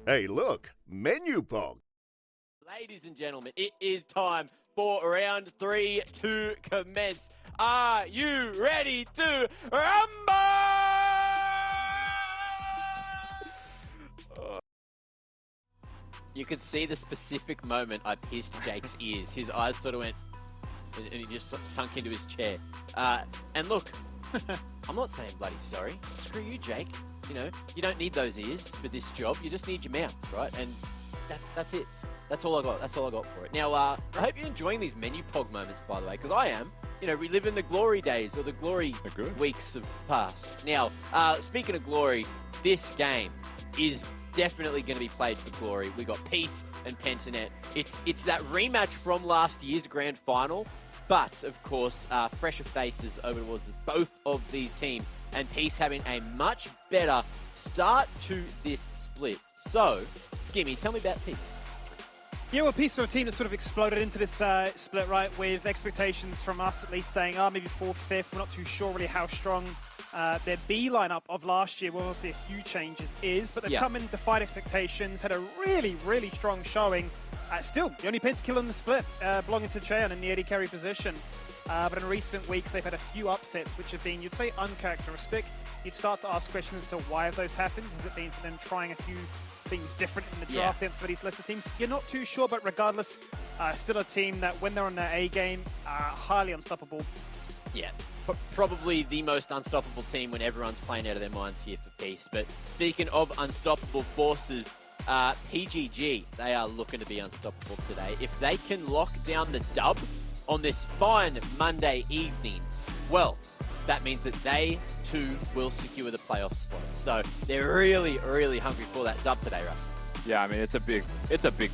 Hey, look, Menulog. Ladies and gentlemen, it is time for round 3 to commence. Are you ready to rumble? You could see the specific moment I pierced Jake's ears. His eyes sort of went, and he just sunk into his chair. And look, I'm not saying bloody sorry. Screw you, Jake. You know, you don't need those ears for this job. You just need your mouth, right? And that's it. That's all I got. That's all I got for it. Now, I hope you're enjoying these Menulog moments, by the way, because I am. You know, reliving the glory days or the glory weeks of past. Now, speaking of glory, this game is definitely going to be played for glory. We got Peace and Pentanet. It's that rematch from last year's grand final, but of course, fresher faces over towards both of these teams, and Peace having a much better start to this split. So, Skimmy, tell me about Peace. Yeah, well, Peace are a team that sort of exploded into this split, right, with expectations from us at least saying, maybe 4th, 5th. We're not too sure really how strong their B lineup of last year, well, obviously a few changes is, but they've come in to fight expectations, had a really, really strong showing. Still, the only pentakill in the split belonging to Cheon in the AD carry position. But in recent weeks, they've had a few upsets, which have been, you'd say, uncharacteristic. You'd start to ask questions as to why have those happened. Has it been for them trying a few things different in the draft against some of these lesser teams? You're not too sure, but regardless, still a team that when they're on their A game, highly unstoppable. Yeah, probably the most unstoppable team when everyone's playing out of their minds here for Peace. But speaking of unstoppable forces, PGG, they are looking to be unstoppable today. If they can lock down the dub on this fine Monday evening, well, that means that they too will secure the playoff slot. So they're really, really hungry for that dub today, Russ. Yeah, I mean, it's a big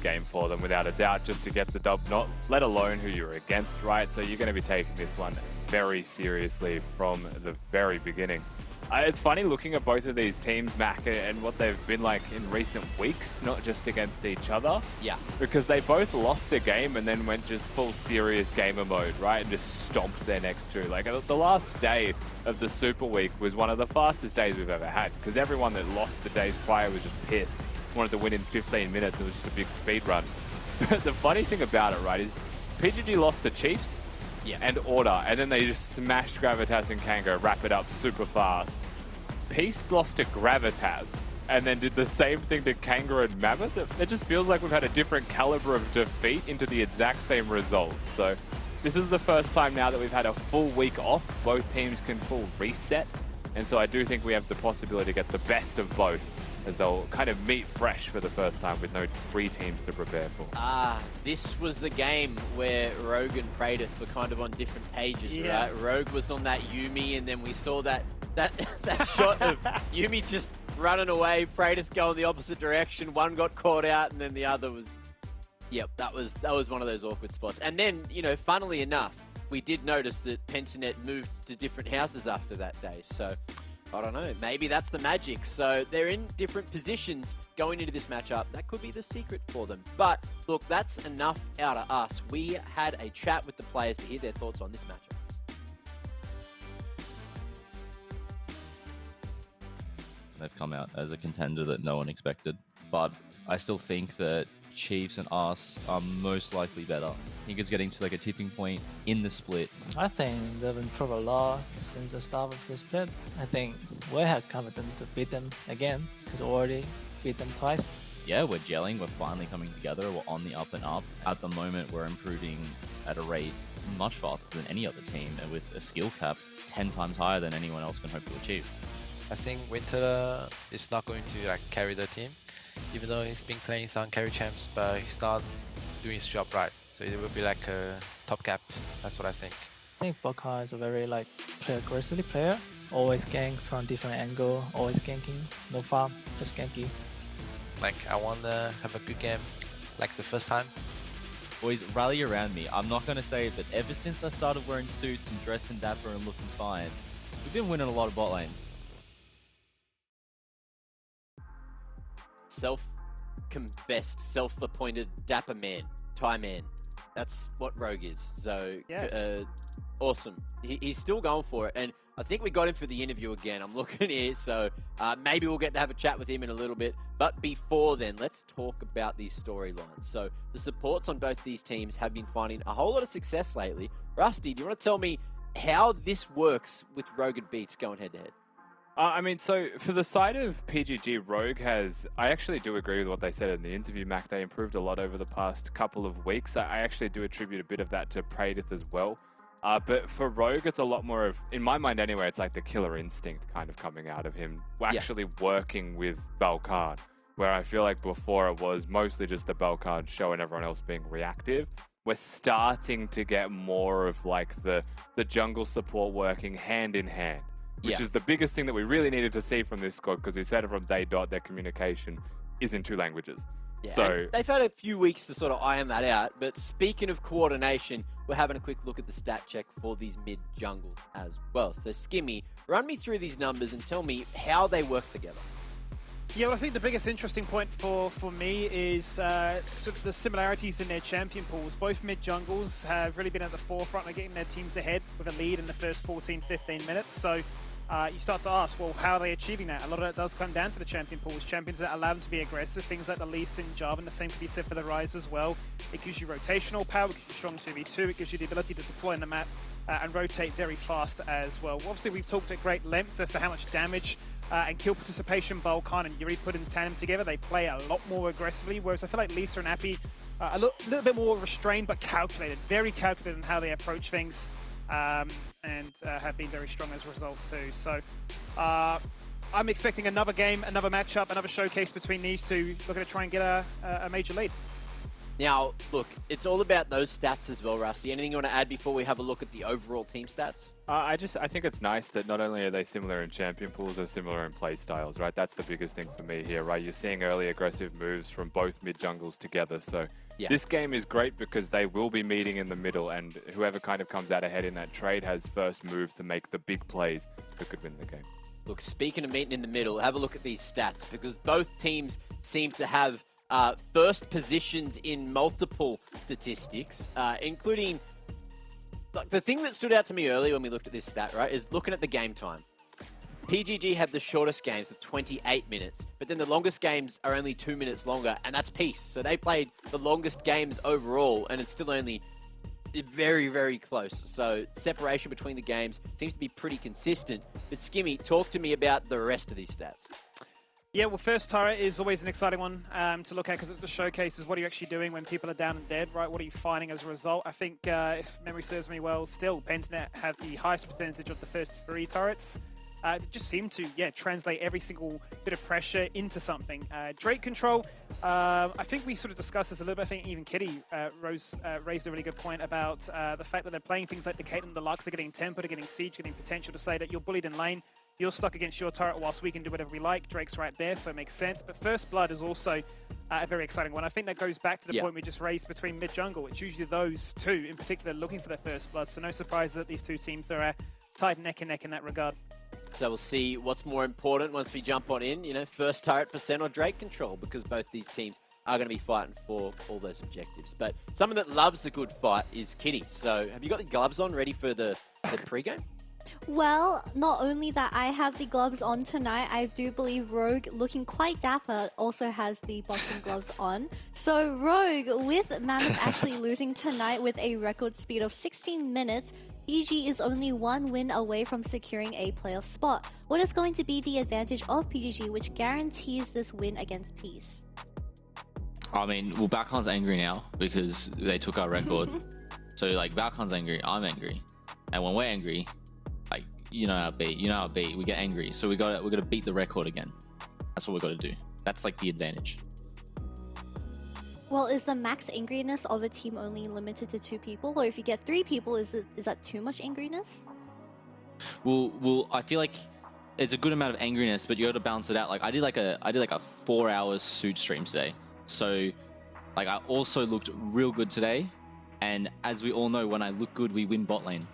game for them, without a doubt, just to get the dub, not let alone who you're against, right? So you're going to be taking this one very seriously from the very beginning. It's funny looking at both of these teams, Mac, and what they've been like in recent weeks, not just against each other. Yeah. Because they both lost a game and then went just full serious gamer mode, right? And just stomped their next two. Like, the last day of the Super Week was one of the fastest days we've ever had, because everyone that lost the days prior was just pissed. Wanted to win in 15 minutes. It was just a big speed run. But the funny thing about it, right, is PGG lost the Chiefs and Order, and then they just smashed Gravitas and Kango, wrap it up super fast. Peace lost to Gravitas, and then did the same thing to Kango and Mammoth. It just feels like we've had a different caliber of defeat into the exact same result. So this is the first time now that we've had a full week off. Both teams can full reset, and so I do think we have the possibility to get the best of both, as they'll kind of meet fresh for the first time with no 3 teams to prepare for. This was the game where Rogue and Praedyth were kind of on different pages, right? Rogue was on that Yuumi, and then we saw that shot of Yuumi just running away, Praedyth going the opposite direction. One got caught out, and then the other was... Yep, that was one of those awkward spots. And then, you know, funnily enough, we did notice that Pentanet moved to different houses after that day, so... I don't know, maybe that's the magic. So they're in different positions going into this matchup. That could be the secret for them. But look, that's enough out of us. We had a chat with the players to hear their thoughts on this matchup. They've come out as a contender that no one expected, but I still think that Chiefs and us are most likely better. I think it's getting to like a tipping point in the split. I think they've improved a lot since the start of the split. I think we have confidence to beat them again because we already beat them twice. Yeah, we're gelling, we're finally coming together, we're on the up and up. At the moment, we're improving at a rate much faster than any other team, and with a skill cap 10 times higher than anyone else can hope to achieve. I think Winter is not going to carry the team, even though he's been playing some carry champs, but he's not doing his job right. So it will be like a top cap. That's what I think. I think Bokai is a very aggressive player. Always gank from different angle, always ganking, no farm, just ganky. Like, I want to have a good game, like the first time. Boys, rally around me. I'm not going to say that ever since I started wearing suits and dressing dapper and looking fine, we've been winning a lot of bot lanes. Self-confessed, self-appointed dapper man, Thai man. That's what Rogue is. So, awesome. He's still going for it. And I think we got him for the interview again. I'm looking here, so maybe we'll get to have a chat with him in a little bit. But before then, let's talk about these storylines. So the supports on both these teams have been finding a whole lot of success lately. Rusty, do you want to tell me how this works with Rogue and Beats going head-to-head? I mean, so for the side of PGG, Rogue I actually do agree with what they said in the interview, Mac. They improved a lot over the past couple of weeks. I actually do attribute a bit of that to Praedith as well. But for Rogue, it's a lot more of, in my mind anyway, it's like the killer instinct kind of coming out of him, actually working with Balkan, where I feel like before it was mostly just the Balkan show and everyone else being reactive. We're starting to get more of like the jungle support working hand in hand, which is the biggest thing that we really needed to see from this squad, because we said it from day dot, their communication is in 2 languages. Yeah, so they've had a few weeks to sort of iron that out. But speaking of coordination, we're having a quick look at the stat check for these mid jungles as well. So Skimmy, run me through these numbers and tell me how they work together. Yeah, well, I think the biggest interesting point for me is sort of the similarities in their champion pools. Both mid jungles have really been at the forefront of getting their teams ahead with a lead in the first 14-15 minutes. So you start to ask, well, how are they achieving that? A lot of it does come down to the champion pools. Champions that allow them to be aggressive, things like the Lee Sin Jarvan, and the same can be said for the Ryze as well. It gives you rotational power, it gives you strong 2v2, it gives you the ability to deploy on the map and rotate very fast as well. Obviously, we've talked at great lengths as to how much damage and kill participation Balkan and Yuri put in tandem together. They play a lot more aggressively, whereas I feel like Lisa and Appy a little bit more restrained but calculated, very calculated in how they approach things. And have been very strong as a result too. So I'm expecting another game, another matchup, another showcase between these two, looking to try and get a major lead. Now, look, it's all about those stats as well, Rusty. Anything you want to add before we have a look at the overall team stats? I think it's nice that not only are they similar in champion pools, they're similar in play styles, right? That's the biggest thing for me here, right? You're seeing early aggressive moves from both mid jungles together. So this game is great because they will be meeting in the middle, and whoever kind of comes out ahead in that trade has first move to make the big plays that could win the game. Look, speaking of meeting in the middle, have a look at these stats, because both teams seem to have first positions in multiple statistics, including the thing that stood out to me earlier when we looked at this stat, right, is looking at the game time. PGG had the shortest games of 28 minutes, but then the longest games are only 2 minutes longer, and that's Peace. So they played the longest games overall, and it's still only very, very close. So separation between the games seems to be pretty consistent. But Skimmy, talk to me about the rest of these stats. Yeah, well, first turret is always an exciting one to look at, because it just showcases what are you actually doing when people are down and dead, right? What are you finding as a result? I think, if memory serves me well, still, Pentanet have the highest percentage of the first 3 turrets. It just seemed to, translate every single bit of pressure into something. Drake control, I think we sort of discussed this a little bit. I think even Kitty raised a really good point about the fact that they're playing things like the Caitlyn Deluxe, are getting tempo, they're getting siege, getting potential to say that you're bullied in lane, you're stuck against your turret whilst we can do whatever we like. Drake's right there, so it makes sense. But First Blood is also a very exciting one. I think that goes back to the point we just raised between mid-jungle. It's usually those two in particular looking for their First Blood, so no surprise that these two teams are tied neck and neck in that regard. So we'll see what's more important once we jump on in, first turret percent or Drake control, because both these teams are going to be fighting for all those objectives. But someone that loves a good fight is Kitty. So have you got the gloves on ready for the pre-game? Well, not only that I have the gloves on tonight, I do believe Rogue, looking quite dapper, also has the boxing gloves on. So Rogue, with Mammoth actually losing tonight with a record speed of 16 minutes, PGG is only 1 win away from securing a playoff spot. What is going to be the advantage of PGG, which guarantees this win against Peace? I mean, well, Balkan's angry now because they took our record. So, like, Balkan's angry, I'm angry. And when we're angry, like, you know how it be, we get angry. So we gotta beat the record again. That's what we gotta do. That's, like, the advantage. Well, is the max angriness of a team only limited to 2 people? Or if you get 3 people, is that too much angriness? Well, I feel like it's a good amount of angriness, but you got to balance it out. Like I did like a 4 hours suit stream today, so like I also looked real good today. And as we all know, when I look good, we win bot lane.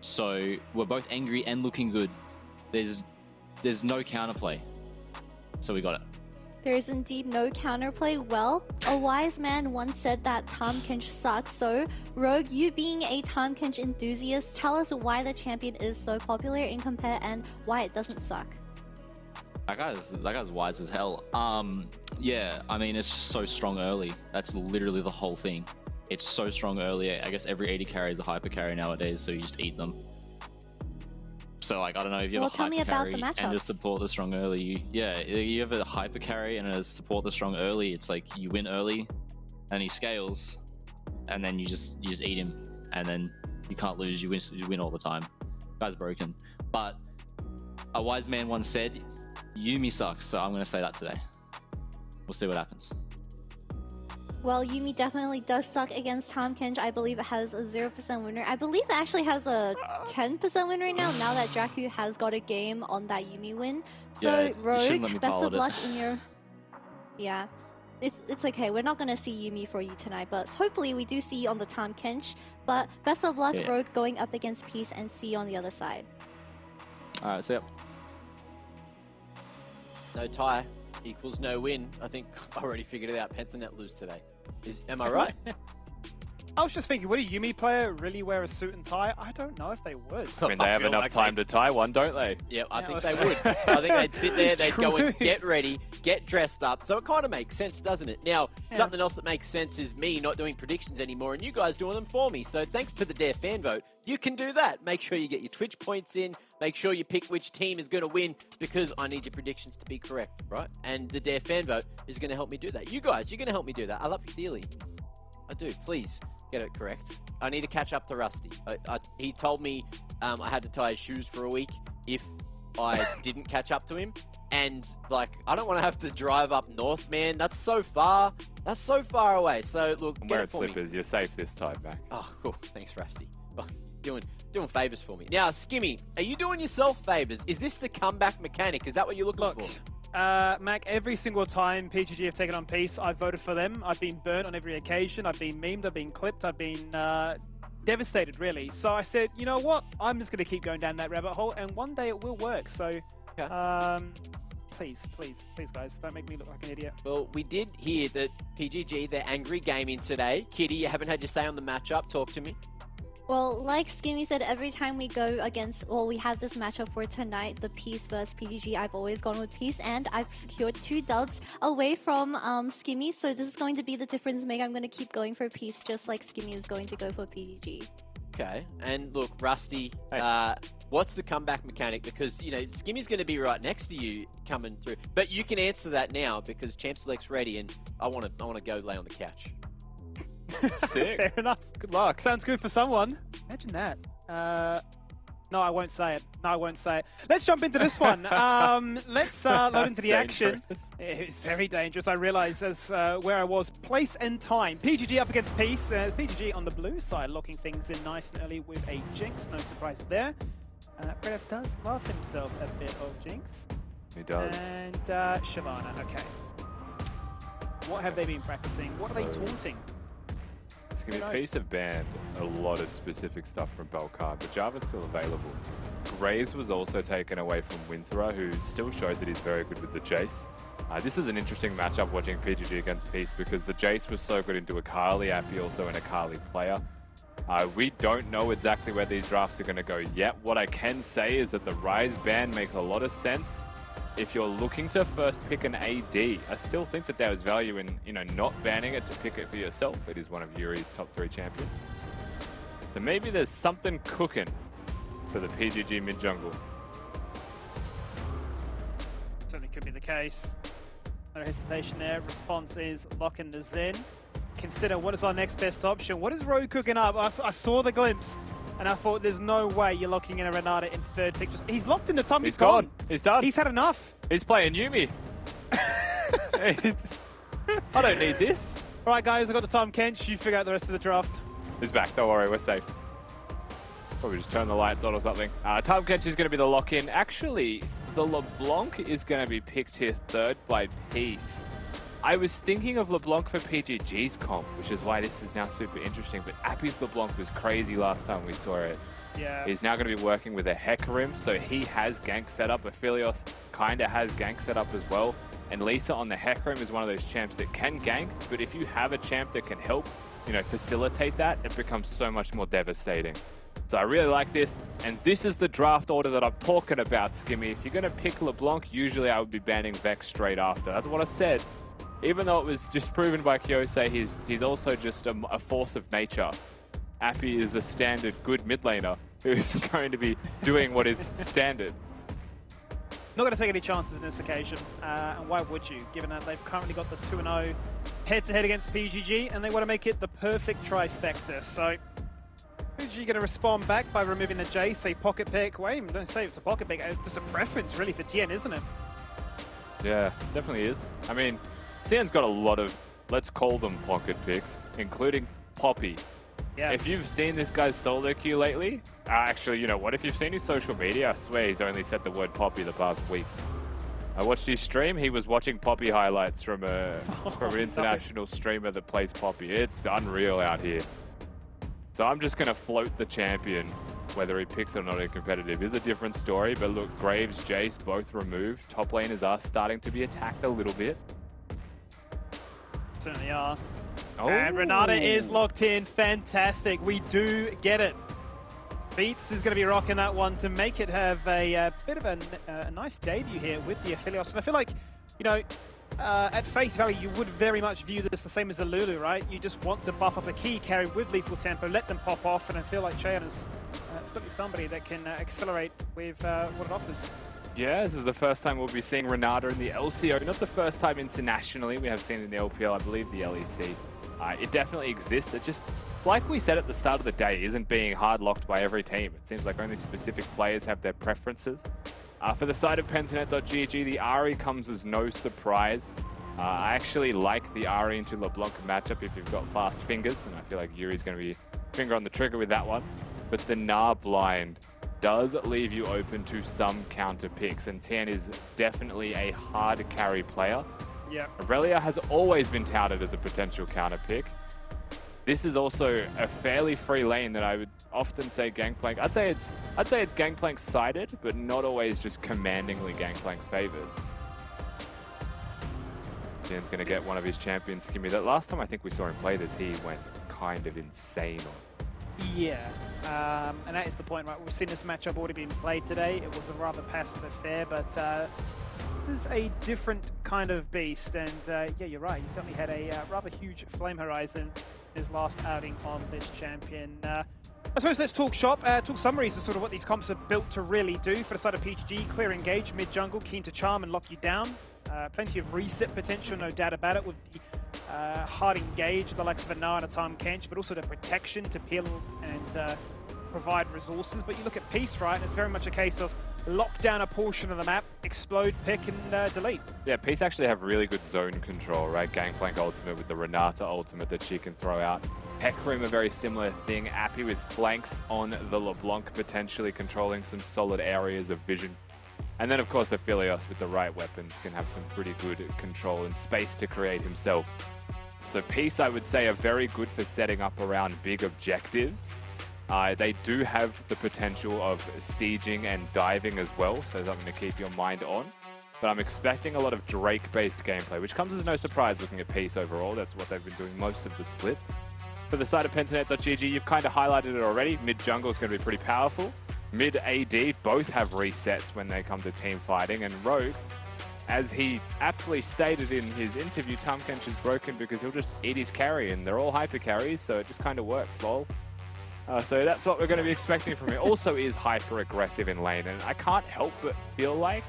So we're both angry and looking good. There's no counterplay, so we got it. There is indeed no counterplay. Well, a wise man once said that Tahm Kench sucks. So, Rogue, you being a Tahm Kench enthusiast, tell us why the champion is so popular in compare and why it doesn't suck. That guy's wise as hell. Yeah, I mean, it's just so strong early. That's literally the whole thing. It's so strong early. I guess every 80 carry is a hyper carry nowadays, so you just eat them. So, like, I don't know if you have a tell me hyper about the carry and matchups. just support the strong early. You have a hyper carry and a support the strong early. It's like you win early, and he scales, and then you just eat him, and then you can't lose. You win all the time. Guy's broken. But a wise man once said, Yumi sucks, so I'm going to say that today. We'll see what happens. Well, Yumi definitely does suck against Tahm Kench. I believe it has a 0% win rate. I believe it actually has a 10% win rate now that Jakku has got a game on that Yumi win. So, Yeah, you shouldn't let me Rogue, best pilot of it. luck in your... Yeah. It's okay. We're not going to see Yumi for you tonight, but hopefully we do see you on the Tahm Kench. But best of luck, Yeah. Rogue, going up against Peace, and see you on the other side. Alright, see ya. No tie equals no win. I think I've already figured it out. Pentanet lose today. Am I right? I was just thinking, would a Yumi player really wear a suit and tie? I don't know if they would. I mean, they have feel enough like time to tie one, don't they? Yeah, I think let's- they would. I think they'd sit there, they'd go and True. get ready, get dressed up. So it kind of makes sense, doesn't it? Now, Yeah. something else that makes sense is me not doing predictions anymore and you guys doing them for me. So thanks to the Dare fan vote, you can do that. Make sure you get your Twitch points in. Make sure you pick which team is going to win because I need your predictions to be correct, right? And the Dare fan vote is going to help me do that. You guys, you're going to help me do that. I love you dearly. I do. Please get it correct. I need to catch up to Rusty. He told me I had to tie his shoes for a week if I didn't catch up to him. And, like, I don't want to have to drive up north, man. That's so far. That's so far away. So, look, I'm get wearing it for me. slippers. You're safe this time, Mac. Oh, cool. Thanks, Rusty. Oh, doing favors for me. Now, Skimmy, are you doing yourself favors? Is this the comeback mechanic? Is that what you're looking Look, for? Mac, every single time PGG have taken on Peace, I've voted for them. I've been burnt on every occasion. I've been memed. I've been clipped. I've been devastated, really. So I said, you know what? I'm just going to keep going down that rabbit hole, and one day it will work. So, please, guys, don't make me look like an idiot. Well, we did hear that PGG, they're angry gaming today. Kitty, you haven't had your say on the matchup. Talk to me. Well, like Skimmy said, every time we go against, well, we have this matchup for tonight, the Peace versus PGG, I've always gone with Peace, and I've secured 2 dubs away from Skimmy, so this is going to be the difference maker. I'm going to keep going for Peace, just like Skimmy is going to go for PGG. Okay, and look, Rusty, Hey. what's the comeback mechanic? Because, you know, Skimmy's going to be right next to you coming through. But you can answer that now because Champ Select's ready and I want to go lay on the couch. Sick. Fair enough. Good luck. Sounds good for someone. Imagine that. No, I won't say it. No, I won't say it. Let's jump into this one. Let's load into the action. It's very dangerous. I realize as where I was. Place and time. PGG up against Peace. PGG on the blue side, locking things in nice and early with a Jinx. No surprises there. Predev does love himself a bit of Jinx. He does. And Shyvana. Okay. What have they been practicing? What are they taunting? It's going to be Nice. Peace have banned a lot of specific stuff from Belcard, but Jarvan's still available. Graves was also taken away from Winterer, who still showed that he's very good with the Jace. This is an interesting matchup watching PGG against Peace because the Jace was so good into Akali, Appy also an Akali player. We don't know exactly where these drafts are going to go yet. What I can say is that the Rise ban makes a lot of sense. If you're looking to first pick an AD, I still think that there is value in, not banning it to pick it for yourself. It is one of Yuri's top 3 champions. So maybe there's something cooking for the PGG mid jungle. Certainly could be the case. No hesitation there. Response is lock in the Zen. Consider what is our next best option. What is Rogue cooking up? I saw the glimpse and I thought there's no way you're locking in a Renata in 3rd pick. He's locked in the Tom. He's gone. He's done. He's had enough. He's playing Yumi. I don't need this. All right, guys, I got the Tahm Kench. You figure out the rest of the draft. He's back. Don't worry, we're safe. Probably just turn the lights on or something. Tahm Kench is going to be the lock-in. Actually, the LeBlanc is going to be picked here 3rd by Peace. I was thinking of LeBlanc for PGG's comp, which is why this is now super interesting. But Appy's LeBlanc was crazy last time we saw it. Yeah. He's now going to be working with a Hecarim, so he has gank setup. Aphelios kind of has gank setup as well. And Lisa on the Hecarim is one of those champs that can gank, but if you have a champ that can help, you know, facilitate that, it becomes so much more devastating. So I really like this, and this is the draft order that I'm talking about, Skimmy. If you're going to pick LeBlanc, usually I would be banning Vex straight after. That's what I said. Even though it was just proven by Kyosei, he's also just a force of nature. Appy is a standard good mid laner who's going to be doing what is standard. Not going to take any chances in this occasion, and why would you, given that they've currently got the 2-0 head-to-head against PGG, and they want to make it the perfect trifecta. So, PGG going to respond back by removing the J, say pocket pick. Wait, don't say it's a pocket pick. It's a preference, really, for Tien, isn't it? Yeah, definitely is. I mean, Tien's got a lot of, let's call them pocket picks, including Poppy. Yeah. If you've seen this guy's solo queue lately, actually, you know what? If you've seen his social media, I swear he's only said the word Poppy the past week. I watched his stream. He was watching Poppy highlights from an international streamer that plays Poppy. It's unreal out here. So I'm just going to float the champion. Whether he picks it or not in competitive is a different story. But look, Graves, Jace, both removed. Top laners are starting to be attacked a little bit. Certainly are. Oh. And Renata is locked in. Fantastic. We do get it. Beats is going to be rocking that one to make it have a bit of a nice debut here with the Aphelios. And I feel like, you know, at face value, you would very much view this the same as the Lulu, right? You just want to buff up a key carry with lethal tempo, let them pop off, and I feel like Cheyan is certainly somebody that can accelerate with what it offers. Yeah, this is the first time we'll be seeing Renata in the LCO. Not the first time internationally. We have seen it in the LPL, I believe the LEC. It definitely exists. It just, like we said at the start of the day, isn't being hard locked by every team. It seems like only specific players have their preferences. For the side of Pentanet.gg, the Ahri comes as no surprise. I actually like the Ahri into LeBlanc matchup if you've got fast fingers, and I feel like Yuri's going to be finger on the trigger with that one. But the Gnar blind does leave you open to some counter picks, and Tien is definitely a hard carry player. Yeah. Aurelia has always been touted as a potential counter pick. This is also a fairly free lane that I would often say Gangplank. I'd say it's Gangplank sided, but not always just commandingly Gangplank favored. Tien's going to get one of his champions, Skimmy. That last time I think we saw him play this, he went kind of insane on. Yeah. And that is the point, right? We've seen this matchup already being played today. It was a rather passive affair, but this is a different kind of beast. And yeah, you're right. He certainly had a rather huge flame horizon in his last outing on this champion. I suppose let's talk shop, talk summaries of sort of what these comps are built to really do. For the side of PGG, clear engage, mid-jungle, keen to charm and lock you down. Plenty of reset potential, no doubt about it, with the hard engage, the likes of a Gnar and a Tahm Kench, but also the protection to peel and provide resources. But you look at Peace, right, and it's very much a case of lock down a portion of the map, explode, pick, and delete. Yeah, Peace actually have really good zone control, right? Gangplank ultimate with the Renata ultimate that she can throw out. Hecarim, a very similar thing. Appy with flanks on the LeBlanc, potentially controlling some solid areas of vision. And then, of course, Aphelios with the right weapons can have some pretty good control and space to create himself. So Peace, I would say, are very good for setting up around big objectives. They do have the potential of sieging and diving as well, so something to keep your mind on. But I'm expecting a lot of Drake-based gameplay, which comes as no surprise looking at Peace overall. That's what they've been doing most of the split. For the side of Pentanet.gg, you've kind of highlighted it already. Mid-jungle is going to be pretty powerful. Mid-AD both have resets when they come to team fighting, and Rogue, as he aptly stated in his interview, Tahm Kench is broken because he'll just eat his carry, and they're all hyper carries, so it just kind of works, lol. So that's what we're going to be expecting from him. Also is hyper aggressive in lane, and I can't help but feel like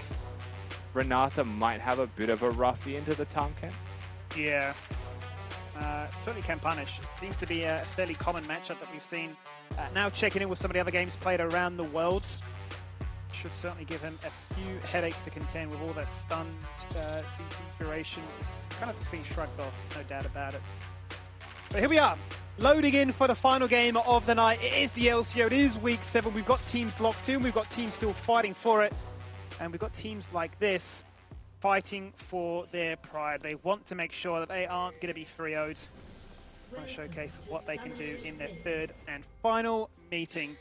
Renata might have a bit of a roughie into the Tahm Kench. Yeah. Certainly can punish. It seems to be a fairly common matchup that we've seen. Now checking in with some of the other games played around the world. Should certainly give him a few headaches to contend with all that stunned CC duration. It's kind of just being shrugged off, no doubt about it. But here we are, loading in for the final game of the night. It is the LCO, it is week 7. We've got teams locked in, we've got teams still fighting for it. And we've got teams like this fighting for their pride. They want to make sure that they aren't going to be 3-0'd. Want to showcase what they can do in their third and final meeting.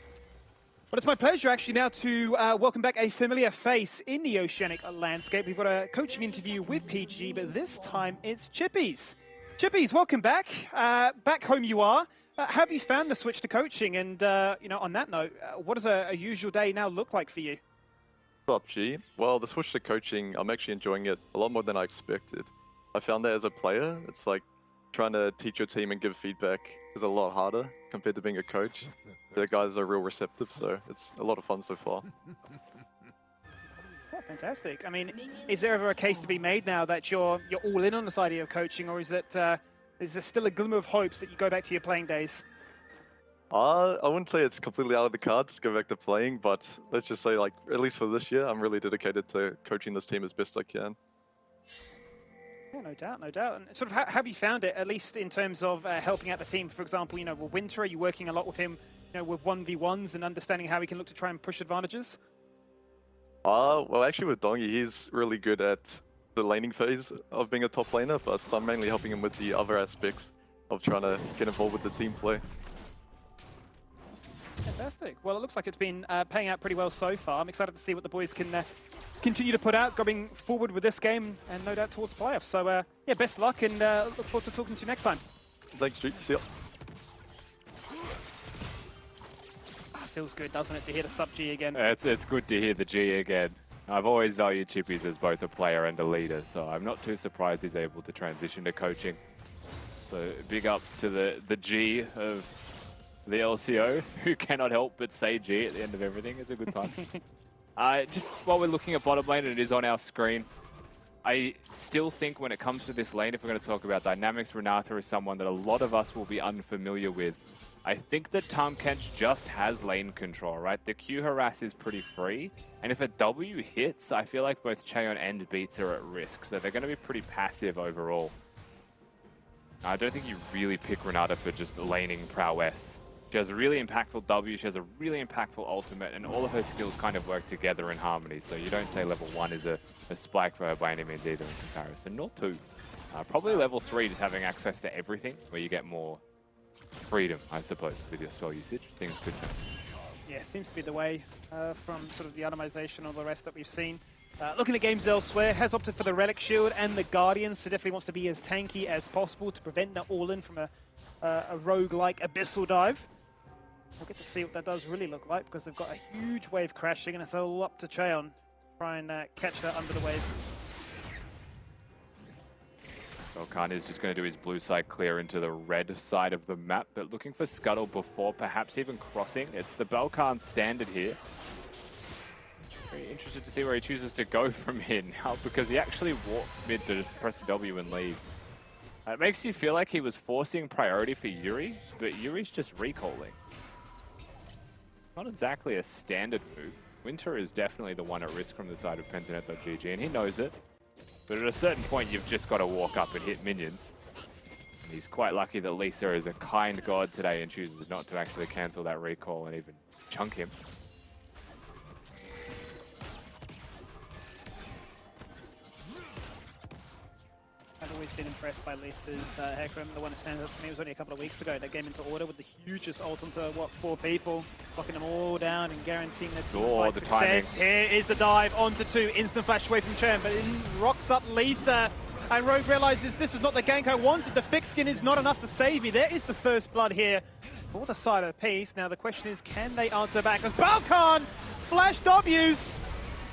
Well, it's my pleasure actually now to welcome back a familiar face in the Oceanic landscape. We've got a coaching interview with PG, but this time it's Chippies. Chippies, welcome back. Back home you are. How have you found the switch to coaching? And, on that note, what does a usual day now look like for you? What's up, G? Well, the switch to coaching, I'm actually enjoying it a lot more than I expected. I found that as a player, it's like trying to teach your team and give feedback is a lot harder compared to being a coach. The guys are real receptive, so it's a lot of fun so far. Oh, fantastic. I mean, is there ever a case to be made now that you're all in on this idea of coaching, or is there still a glimmer of hopes that you go back to your playing days? I wouldn't say it's completely out of the cards to go back to playing, but let's just say, like, at least for this year, I'm really dedicated to coaching this team as best I can. Yeah, no doubt, no doubt. And sort of how have you found it, at least in terms of helping out the team? For example, with Winter, are you working a lot with him, with 1v1s and understanding how he can look to try and push advantages? Well, actually with Dongy, he's really good at the laning phase of being a top laner, but I'm mainly helping him with the other aspects of trying to get involved with the team play. Fantastic. Well, it looks like it's been paying out pretty well so far. I'm excited to see what the boys can continue to put out going forward with this game and no doubt towards playoffs. So, yeah, best of luck and look forward to talking to you next time. Thanks, Street. See ya. Feels good, doesn't it, to hear the sub G again? It's good to hear the G again. I've always valued Chippies as both a player and a leader, so I'm not too surprised he's able to transition to coaching. So big ups to the G of the LCO, who cannot help but say G at the end of everything. It's a good time. Just while we're looking at bottom lane, and it is on our screen, I still think when it comes to this lane, if we're going to talk about dynamics, Renata is someone that a lot of us will be unfamiliar with. I think that Tahm Kench just has lane control, right? The Q harass is pretty free, and if a W hits, I feel like both Cheon and Beats are at risk, so they're going to be pretty passive overall. I don't think you really pick Renata for just laning prowess. She has a really impactful W, she has a really impactful ultimate, and all of her skills kind of work together in harmony, so you don't say level 1 is a spike for her by any means either in comparison, nor 2. Probably level 3 just having access to everything, where you get more freedom, I suppose, with your spell usage. Things could change. Yeah, seems to be the way from sort of the itemization and all the rest that we've seen. Looking at games elsewhere, has opted for the Relic Shield and the Guardian, so definitely wants to be as tanky as possible to prevent the all-in from a rogue-like Abyssal Dive. We'll get to see what that does really look like, because they've got a huge wave crashing, and it's all up to Cheon to try and catch that under the wave. Belkan is just going to do his blue side clear into the red side of the map, but looking for Scuttle before perhaps even crossing. It's the Belkan standard here. Very interested to see where he chooses to go from here now, because he actually walks mid to just press W and leave. It makes you feel like he was forcing priority for Yuri, but Yuri's just recalling. Not exactly a standard move. Winter is definitely the one at risk from the side of Pentanet.gg, and he knows it. But at a certain point, you've just got to walk up and hit minions. And he's quite lucky that Lisa is a kind god today and chooses not to actually cancel that recall and even chunk him. I've always been impressed by Lisa's Hecarim. The one that stands out to me was only a couple of weeks ago. That game into order with the hugest ult onto, 4 people, locking them all down and guaranteeing the team success. Timing. Here is the dive onto 2, instant flash away from Chen, but it rocks up Lisa. And Rogue realizes this is not the gank I wanted. The thick skin is not enough to save me. There is the first blood here for the side of the piece. Now the question is, can they answer back? As Balkan flash W's,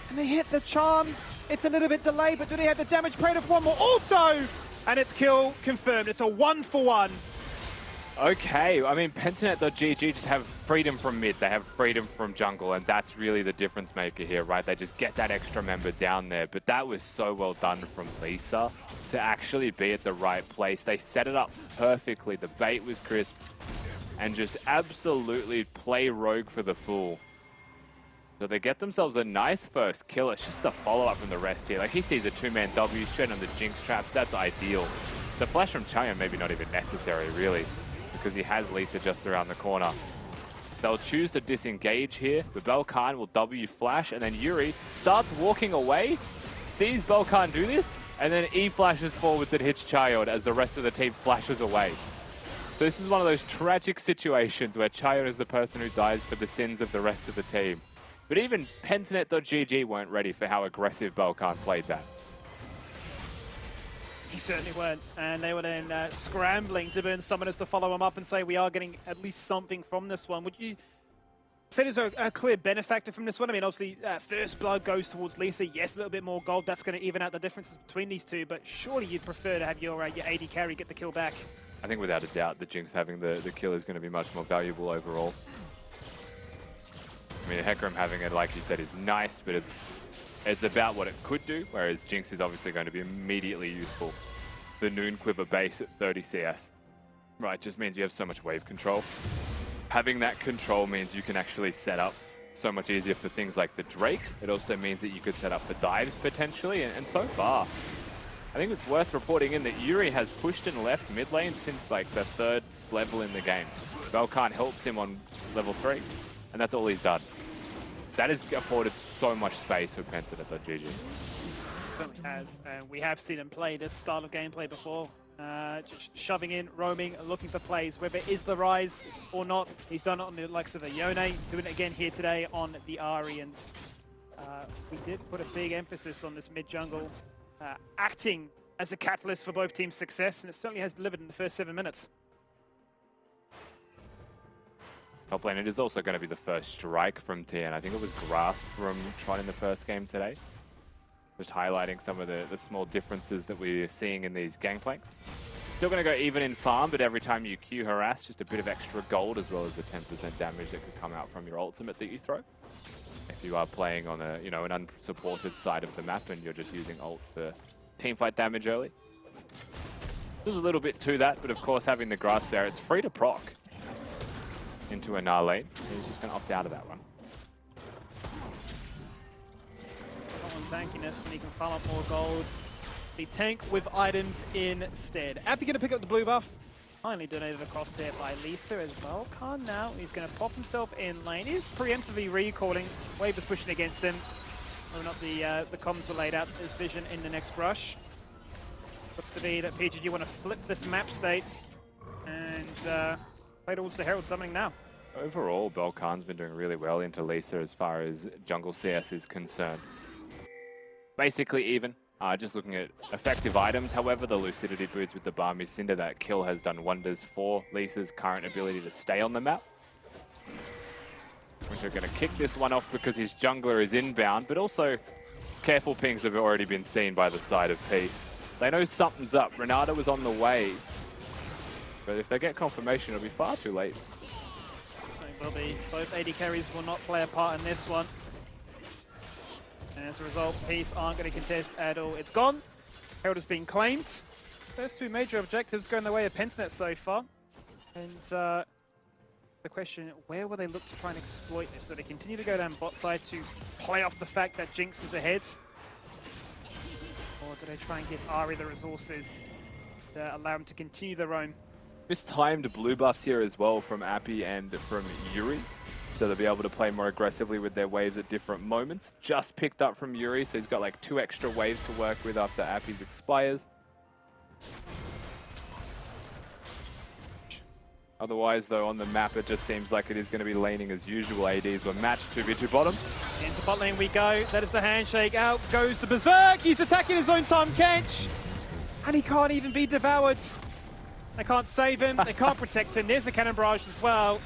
and they hit the charm. It's a little bit delayed, but do they have the damage prayed for one more also? And it's kill confirmed. It's a 1-for-1. Okay, I mean, Pentanet.gg just have freedom from mid, they have freedom from jungle, and that's really the difference maker here, right? They just get that extra member down there, but that was so well done from Lisa to actually be at the right place. They set it up perfectly, the bait was crisp, and just absolutely play Rogue for the fool. So they get themselves a nice first kill. It's just a follow-up from the rest here. Like, he sees a 2-man W straight on the Jinx traps. That's ideal. The flash from Chayan maybe not even necessary, really, because he has Lisa just around the corner. They'll choose to disengage here. The Belkan will W flash, and then Yuri starts walking away, sees Belkan do this, and then E flashes forwards and hits Chayod as the rest of the team flashes away. This is one of those tragic situations where Chayon is the person who dies for the sins of the rest of the team. But even Pensnet.gg weren't ready for how aggressive Belkan played that. He certainly weren't, and they were then scrambling to burn summoners to follow him up and say we are getting at least something from this one. Would you say there's a clear benefactor from this one? I mean, obviously, first blood goes towards Lisa. Yes, a little bit more gold. That's going to even out the differences between these two, but surely you'd prefer to have your AD carry get the kill back. I think without a doubt, the Jinx having the kill is going to be much more valuable overall. I mean, Hecarim having it, like you said, is nice, but it's about what it could do, whereas Jinx is obviously going to be immediately useful. The Noon Quiver base at 30 CS, right, just means you have so much wave control. Having that control means you can actually set up so much easier for things like the Drake. It also means that you could set up for dives potentially, and so far, I think it's worth reporting in that Yuri has pushed and left mid lane since like the 3rd level in the game. Belkan helps him on level 3, and that's all he's done. That has afforded so much space for Pentanet.gg. Certainly has, and we have seen him play this style of gameplay before. Just shoving in, roaming, looking for plays, whether it is the Rise or not. He's done it on the likes of the Yone, doing it again here today on the Ahri, and we did put a big emphasis on this mid-jungle acting as a catalyst for both teams' success, and it certainly has delivered in the first 7 minutes. Top lane, it is also going to be the first strike from TN. I think it was Grasp from Tron in the first game today. Just highlighting some of the small differences that we're seeing in these gangplanks. Still going to go even in farm, but every time you Q harass, just a bit of extra gold as well as the 10% damage that could come out from your ultimate that you throw. If you are playing on a an unsupported side of the map and you're just using ult for teamfight damage early. There's a little bit to that, but of course having the Grasp there, it's free to proc into a Gnar lane. He's just going to opt out of that one. Tankiness when he can farm up more gold. The tank with items instead. Appy going to pick up the blue buff. Finally donated across there by Lisa as well. Khan now, he's going to pop himself in lane. He's preemptively recalling. Wave is pushing against him. Whether or not the comms were laid out, his vision in the next rush. Looks to be that PGG want to flip this map state and play towards the Herald summoning now. Overall, Belkan's been doing really well into Lisa as far as jungle CS is concerned. Basically even, just looking at effective items. However, the Lucidity boots with the Barmy Cinder, that kill has done wonders for Lisa's current ability to stay on the map. Winter going to kick this one off because his jungler is inbound, but also careful pings have already been seen by the side of Peace. They know something's up. Renata was on the way, but if they get confirmation, it'll be far too late. It will be. Both AD carries will not play a part in this one. And as a result, Peace aren't going to contest at all. It's gone. Herald has been claimed. First 2 major objectives going the way of Pentanet so far. And the question, where will they look to try and exploit this? Do they continue to go down bot side to play off the fact that Jinx is ahead? Or do they try and give Ahri the resources to allow him to continue their own? Mistimed blue buffs here as well from Appy and from Yuri. So they'll be able to play more aggressively with their waves at different moments. Just picked up from Yuri, so he's got like 2 extra waves to work with after Appy's expires. Otherwise, though, on the map, it just seems like it is going to be laning as usual. ADs were matched 2v2 bottom. Into bot lane we go. That is the handshake. Out goes the Berserk. He's attacking his own Tahm Kench. And he can't even be devoured. They can't save him. They can't protect him. There's the cannon barrage as well.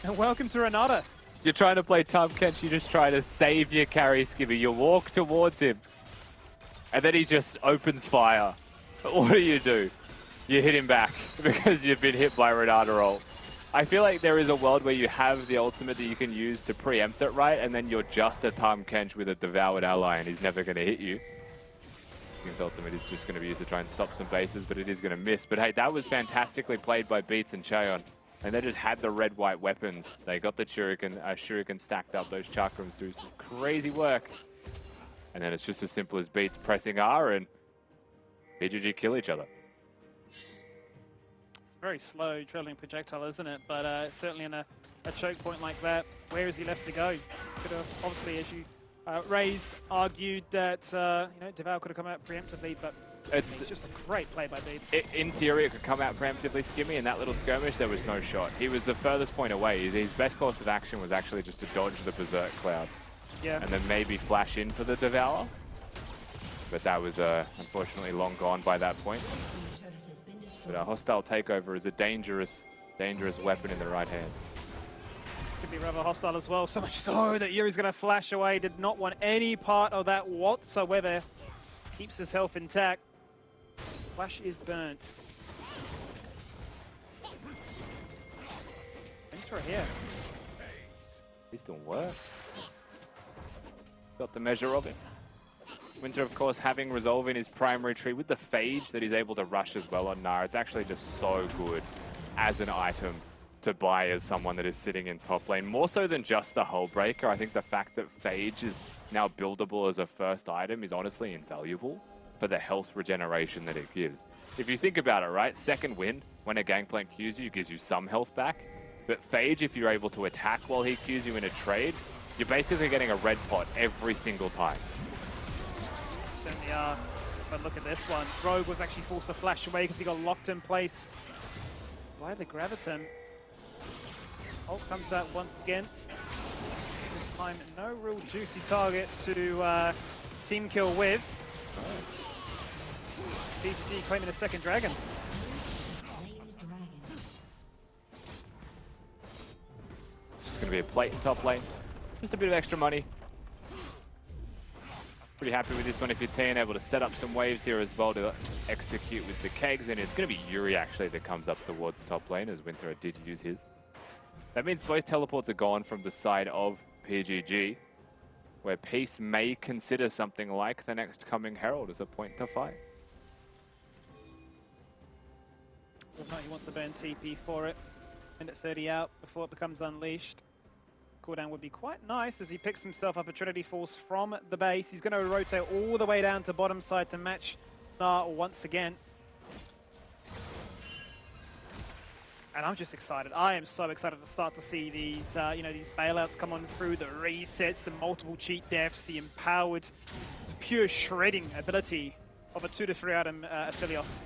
And welcome to Renata. You're trying to play Tahm Kench, you just try to save your carry skibby. You walk towards him, and then he just opens fire. What do? You hit him back because you've been hit by Renata ult. I feel like there is a world where you have the ultimate that you can use to preempt it, right? And then you're just a Tahm Kench with a devoured ally, and he's never going to hit you. His ultimate is just going to be used to try and stop some bases, but it is going to miss. But hey, that was fantastically played by Beats and Chayon. And they just had the red-white weapons. They got the shuriken stacked up. Those chakrams do some crazy work. And then it's just as simple as Beats pressing R and BGG kill each other. It's a very slow traveling projectile, isn't it? But certainly in a choke point like that, where is he left to go? Could have, obviously, as you Raised argued that Deval could have come out preemptively, but it's just a great play by Beats. In theory, it could come out preemptively. Skimmy in that little skirmish, there was no shot. He was the furthest point away. His best course of action was actually just to dodge the Berserk Cloud. Yeah. And then maybe flash in for the Devourer. But that was unfortunately long gone by that point. But a hostile takeover is a dangerous weapon in the right hand. Could be rather hostile as well, so much so that Yuri's going to flash away. Did not want any part of that whatsoever. Keeps his health intact. Flash is burnt. Enter here. He's doing work. Got the measure of it. Winter, of course, having Resolve in his primary tree with the Phage that he's able to rush as well on Nara. It's actually just so good as an item to buy as someone that is sitting in top lane. More so than just the Hull Breaker. I think the fact that Phage is now buildable as a first item is honestly invaluable for the health regeneration that it gives. If you think about it, right? Second Wind, when a Gangplank Qs you, gives you some health back. But Phage, if you're able to attack while he Qs you in a trade, you're basically getting a red pot every single time. Certainly are. But look at this one. Rogue was actually forced to flash away because he got locked in place by the Graviton. Ult comes out once again. This time, no real juicy target to team kill with. TGG claiming a second dragon. Just going to be a plate in top lane. Just a bit of extra money. Pretty happy with this one if you're team able to set up some waves here as well to execute with the kegs. And it's going to be Yuri actually that comes up towards top lane as Winter did use his. That means both teleports are gone from the side of PGG, where Peace may consider something like the next coming Herald as a point to fight. Well, no, he wants to burn TP for it. Minute 30 out before it becomes unleashed. Cooldown would be quite nice as he picks himself up a Trinity Force from the base. He's going to rotate all the way down to bottom side to match Nar once again. And I'm just excited. I am so excited to start to see these, these bailouts come on through, the resets, the multiple cheat deaths, the empowered, pure shredding ability of a 2 to 3 item Aphelios.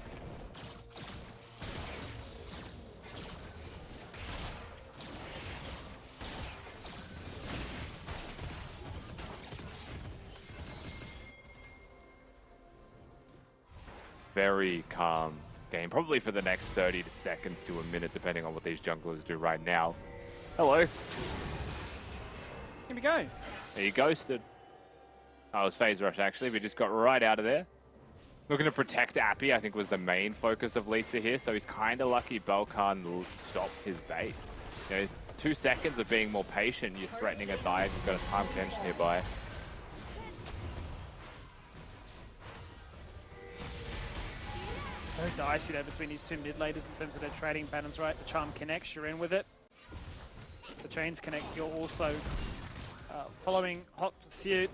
Very calm game, probably for the next 30 seconds to a minute, depending on what these junglers do right now. Hello. Here we go. He ghosted. Oh, it was phase rush actually, but just got right out of there. Looking to protect Appy, I think was the main focus of Lisa here, so he's kind of lucky Balkan will stop his bait. 2 seconds of being more patient, you're threatening a dive, you've got a time tension nearby. So dicey though between these two mid laners in terms of their trading patterns, right? The charm connects, you're in with it. The chains connect, you're also following hot pursuit.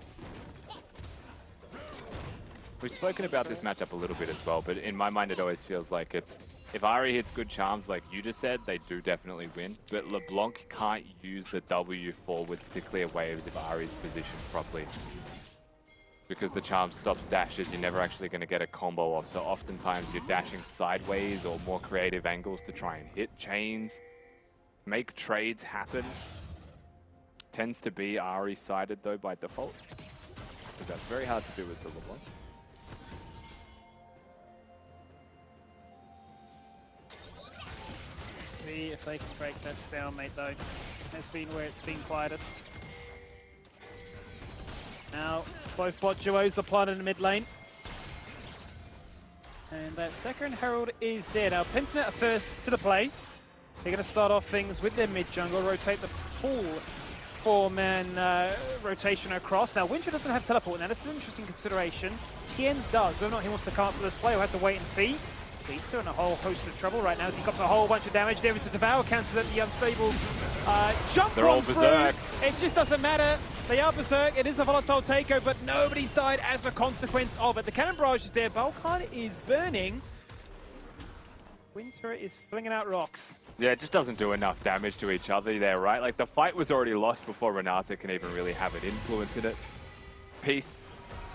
We've spoken about this matchup a little bit as well, but in my mind it always feels like it's, if Ahri hits good charms like you just said, they do definitely win. But LeBlanc can't use the W forwards to clear waves if Ahri's positioned properly. Because the charm stops dashes, you're never actually going to get a combo off. So oftentimes you're dashing sideways or more creative angles to try and hit chains, make trades happen. Tends to be Ahri sided though by default, because that's very hard to do as the LeBlanc. See if they can break that stalemate though. That's been where it's been quietest. Now, both bot duos are planted in the mid lane. And that second Herald is dead. Now, Pentanet are first to the play. They're going to start off things with their mid jungle, rotate the full 4-man rotation across. Now, Winter doesn't have teleport. Now, that's an interesting consideration. Tien does. Whether or not he wants to come up for this play, we'll have to wait and see. Lisa in a whole host of trouble right now as he got a whole bunch of damage. There is the Devour, cancels at the unstable jump. They're all berserk. It just doesn't matter. They are berserk. It is a volatile takeover, but nobody's died as a consequence of it. The cannon barrage is there. Balkan is burning. Winter is flinging out rocks. Yeah, it just doesn't do enough damage to each other there, right? Like, the fight was already lost before Renata can even really have an influence in it. Peace.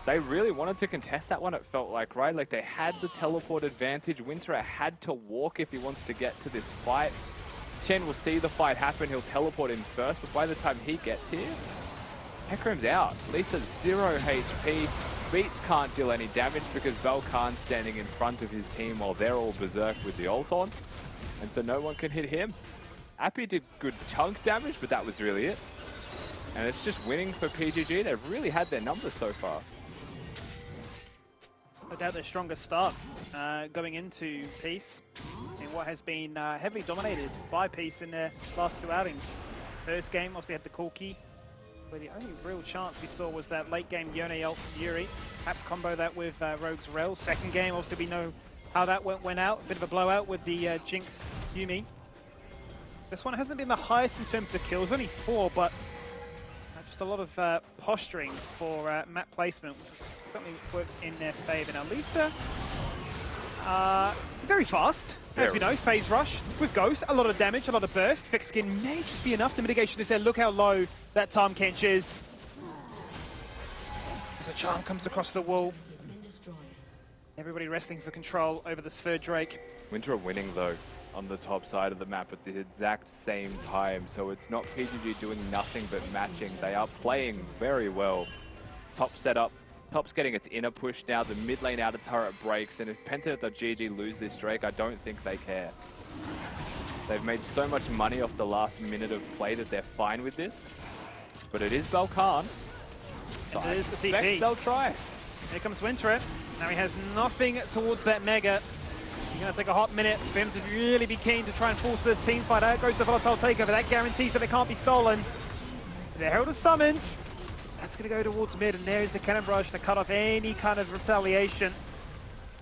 They really wanted to contest that one, it felt like, right? Like they had the teleport advantage. Winterer had to walk if he wants to get to this fight. Chen will see the fight happen. He'll teleport in first, but by the time he gets here, Hecarim's out. Lisa's 0 HP. Beats can't deal any damage because Balkan's standing in front of his team while they're all berserk with the ult on. And so no one can hit him. Appy did good chunk damage, but that was really it. And it's just winning for PGG. They've really had their numbers so far. No doubt their strongest start going into Peace in what has been heavily dominated by Peace in their last 2 outings. First game, obviously had the Corki, where the only real chance we saw was that late game Yone ult from Yuri. Perhaps combo that with Rogue's Rel. Second game, obviously we know how that went out. A bit of a blowout with the Jinx Yumi. This one hasn't been the highest in terms of kills, only 4, but just a lot of posturing for map placement, which has certainly worked in their favor. Now Lisa, very fast, as we know, phase rush with Ghost, a lot of damage, a lot of burst. Thick skin may just be enough. The mitigation is there. Look how low that Tahm Kench is. As a charm comes across the wall. Everybody wrestling for control over this third Drake. Winter are winning though on the top side of the map at the exact same time, so it's not PGG doing nothing but matching. They are playing very well. Top setup. Top's getting its inner push now. The mid lane outer turret breaks, and if Penta.gg lose this Drake, I don't think they care. They've made so much money off the last minute of play that they're fine with this. But it is Balkan. So I suspect they'll try. Here comes Winterer. Now he has nothing towards that Mega. He's going to take a hot minute for him to really be keen to try and force this team fight out. Goes the Volatile Takeover. That guarantees that it can't be stolen. The Herald of Summons. That's going to go towards mid, and there's the Cannon Barrage to cut off any kind of retaliation.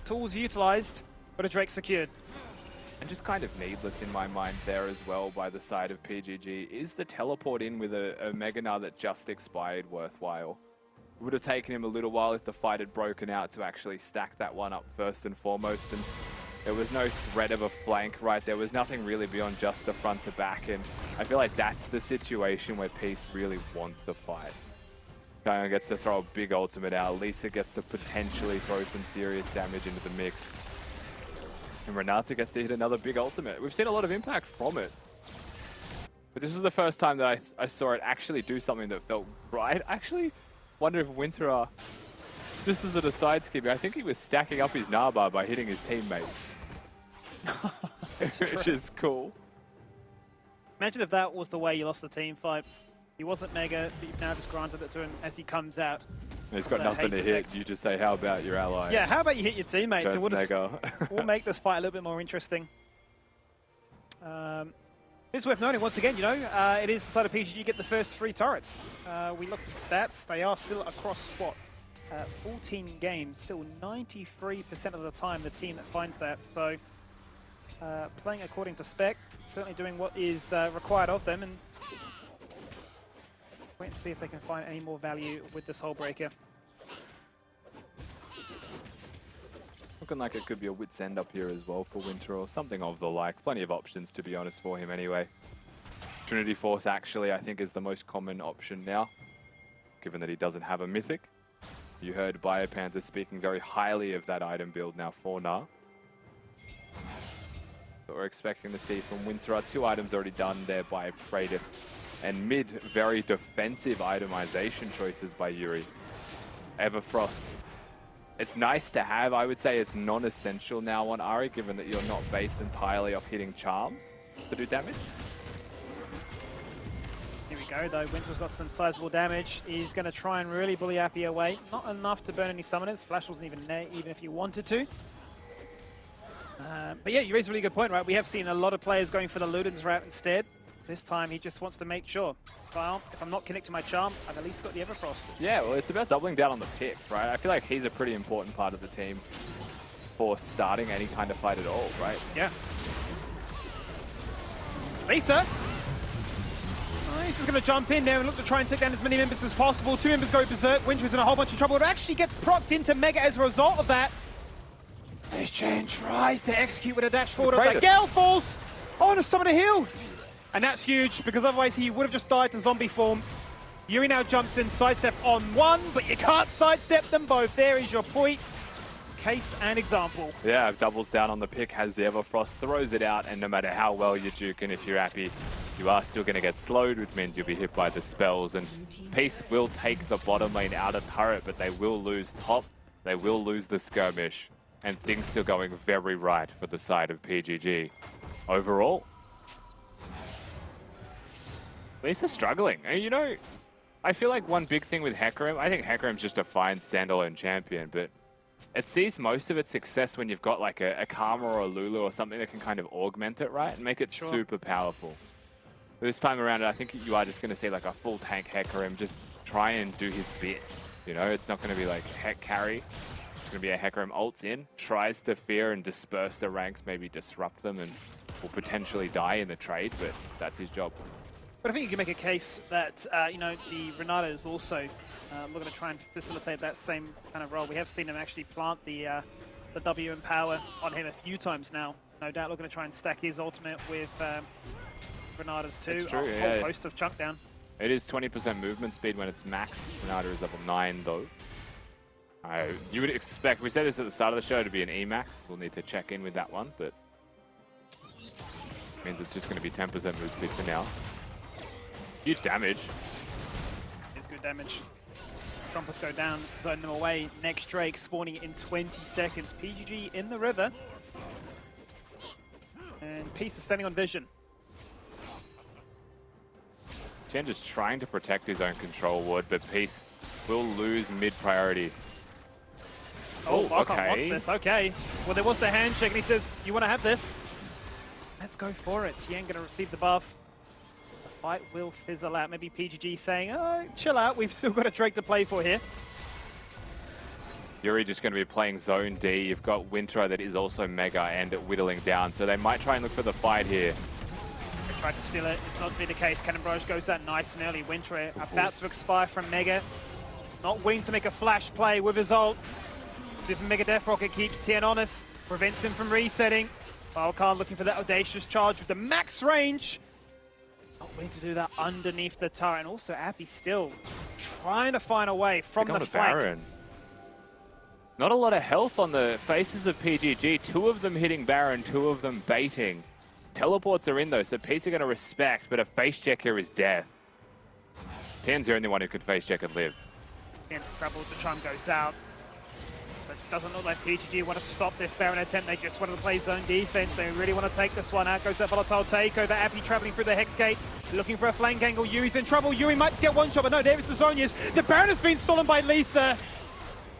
Tools utilized, but a Drake secured. And just kind of needless in my mind there as well by the side of PGG. Is the teleport in with a Mega Gnar that just expired worthwhile? It would have taken him a little while if the fight had broken out to actually stack that one up first and foremost. And there was no threat of a flank, right? There was nothing really beyond just the front to back. And I feel like that's the situation where Peace really want the fight. Kion gets to throw a big ultimate out. Lisa gets to potentially throw some serious damage into the mix. And Renata gets to hit another big ultimate. We've seen a lot of impact from it. But this was the first time that I saw it actually do something that felt right. I actually wonder if Winterer, just as an aside, Skippy, I think he was stacking up his Gnar by hitting his teammates. Which is cool. Imagine if that was the way you lost the team fight. He wasn't Mega, but you've now just granted it to him as he comes out. He's got nothing to hit. You just say, how about your ally? Yeah, how about you hit your teammates? Turns Mega. We'll make this fight a little bit more interesting. It's worth noting, once again, you know, it is the side of PGG get the first 3 turrets. We looked at the stats. They are still across, what, 14 games. Still 93% of the time the team that finds that. So playing according to spec, certainly doing what is required of them. And wait and see if they can find any more value with this Hull Breaker. Looking like it could be a wit's end up here as well for Winter or something of the like. Plenty of options, to be honest, for him anyway. Trinity Force actually, I think, is the most common option now, given that he doesn't have a Mythic. You heard Biopanther speaking very highly of that item build now for Gnar. But we're expecting to see from Winter 2 items already done there by Praetor. And mid, very defensive itemization choices by Yuri. Everfrost. It's nice to have. I would say it's non-essential now on Ari, given that you're not based entirely off hitting charms to do damage. Here we go, though. Winter's got some sizable damage. He's going to try and really bully Appy away. Not enough to burn any summoners. Flash wasn't even there, even if he wanted to. But yeah, you raise a really good point, right? We have seen a lot of players going for the Luden's route instead. This time, he just wants to make sure. Well, if I'm not connecting my charm, I've at least got the Everfrost. Yeah, well, it's about doubling down on the pick, right? I feel like he's a pretty important part of the team for starting any kind of fight at all, right? Yeah. Lisa! Lisa's going to jump in there and look to try and take down as many members as possible. 2 members go berserk. Winter's in a whole bunch of trouble. It actually gets procced into Mega as a result of that. This Chen tries to execute with a dash forward. That Gale falls on a summoner heal. And that's huge, because otherwise he would have just died to zombie form. Yuri now jumps in, sidestep on one, but you can't sidestep them both. There is your point. Case and example. Yeah, doubles down on the pick, has the Everfrost, throws it out, and no matter how well you're juking, if you're happy, you are still going to get slowed, which means you'll be hit by the spells. And Peace will take the bottom lane out of turret, but they will lose top, they will lose the skirmish, and things still going very right for the side of PGG. Overall, Lisa's struggling. And you know, I feel like one big thing with Hecarim, I think Hecarim's just a fine standalone champion, but it sees most of its success when you've got like a Karma or a Lulu or something that can kind of augment it, right? And make it super powerful. This time around, I think you are just going to see like a full tank Hecarim just try and do his bit. You know, it's not going to be like Heck carry. It's going to be a Hecarim ults in, tries to fear and disperse the ranks, maybe disrupt them, and will potentially die in the trade, but that's his job. But I think you can make a case that, you know, the Renata is also looking to try and facilitate that same kind of role. We have seen him actually plant the W and power on him a few times now. No doubt looking to try and stack his ultimate with Renata's too. It's true, a yeah. whole host of chunk down. It is 20% movement speed when it's maxed. Renata is level 9 though. You would expect, we said this at the start of the show, to be an E-max. We'll need to check in with that one, but means it's just going to be 10% move speed for now. Huge damage. It's good damage. Trumpets go down, zone them away. Next Drake spawning in 20 seconds. PGG in the river. And Peace is standing on vision. Chen just trying to protect his own control ward, but Peace will lose mid-priority. Oh, Barkov okay. wants this. Okay. Well, there was the handshake, and he says, you want to have this? Let's go for it. Tien going to receive the buff. The fight will fizzle out. Maybe PGG saying, oh, chill out. We've still got a Drake to play for here. Yuri just going to be playing Zone D. You've got Winter that is also Mega and whittling down, so they might try and look for the fight here. They tried to steal it. It's not to be the case. Cannon Barrage goes out nice and early. Winter about to expire from Mega. Not willing to make a flash play with his ult. Super Mega Death Rocket keeps Tien honest, prevents him from resetting. Falcon looking for that audacious charge with the max range. Not willing to do that underneath the turret. And also Appy still trying to find a way from the flank. Baron. Not a lot of health on the faces of PGG. 2 of them hitting Baron, 2 of them baiting. Teleports are in though, so Peace are going to respect, but a face check here is death. Tien's the only one who could face check and live. Tien's trouble, the charm goes out. But it doesn't look like PGG want to stop this Baron attempt. They just want to play zone defense. They really want to take this one out. Goes that volatile takeover. Appy traveling through the Hex Gate, looking for a flank angle. Yuri's in trouble. Yuri might get one shot, but no, there is the Zonias. The Baron has been stolen by Lisa.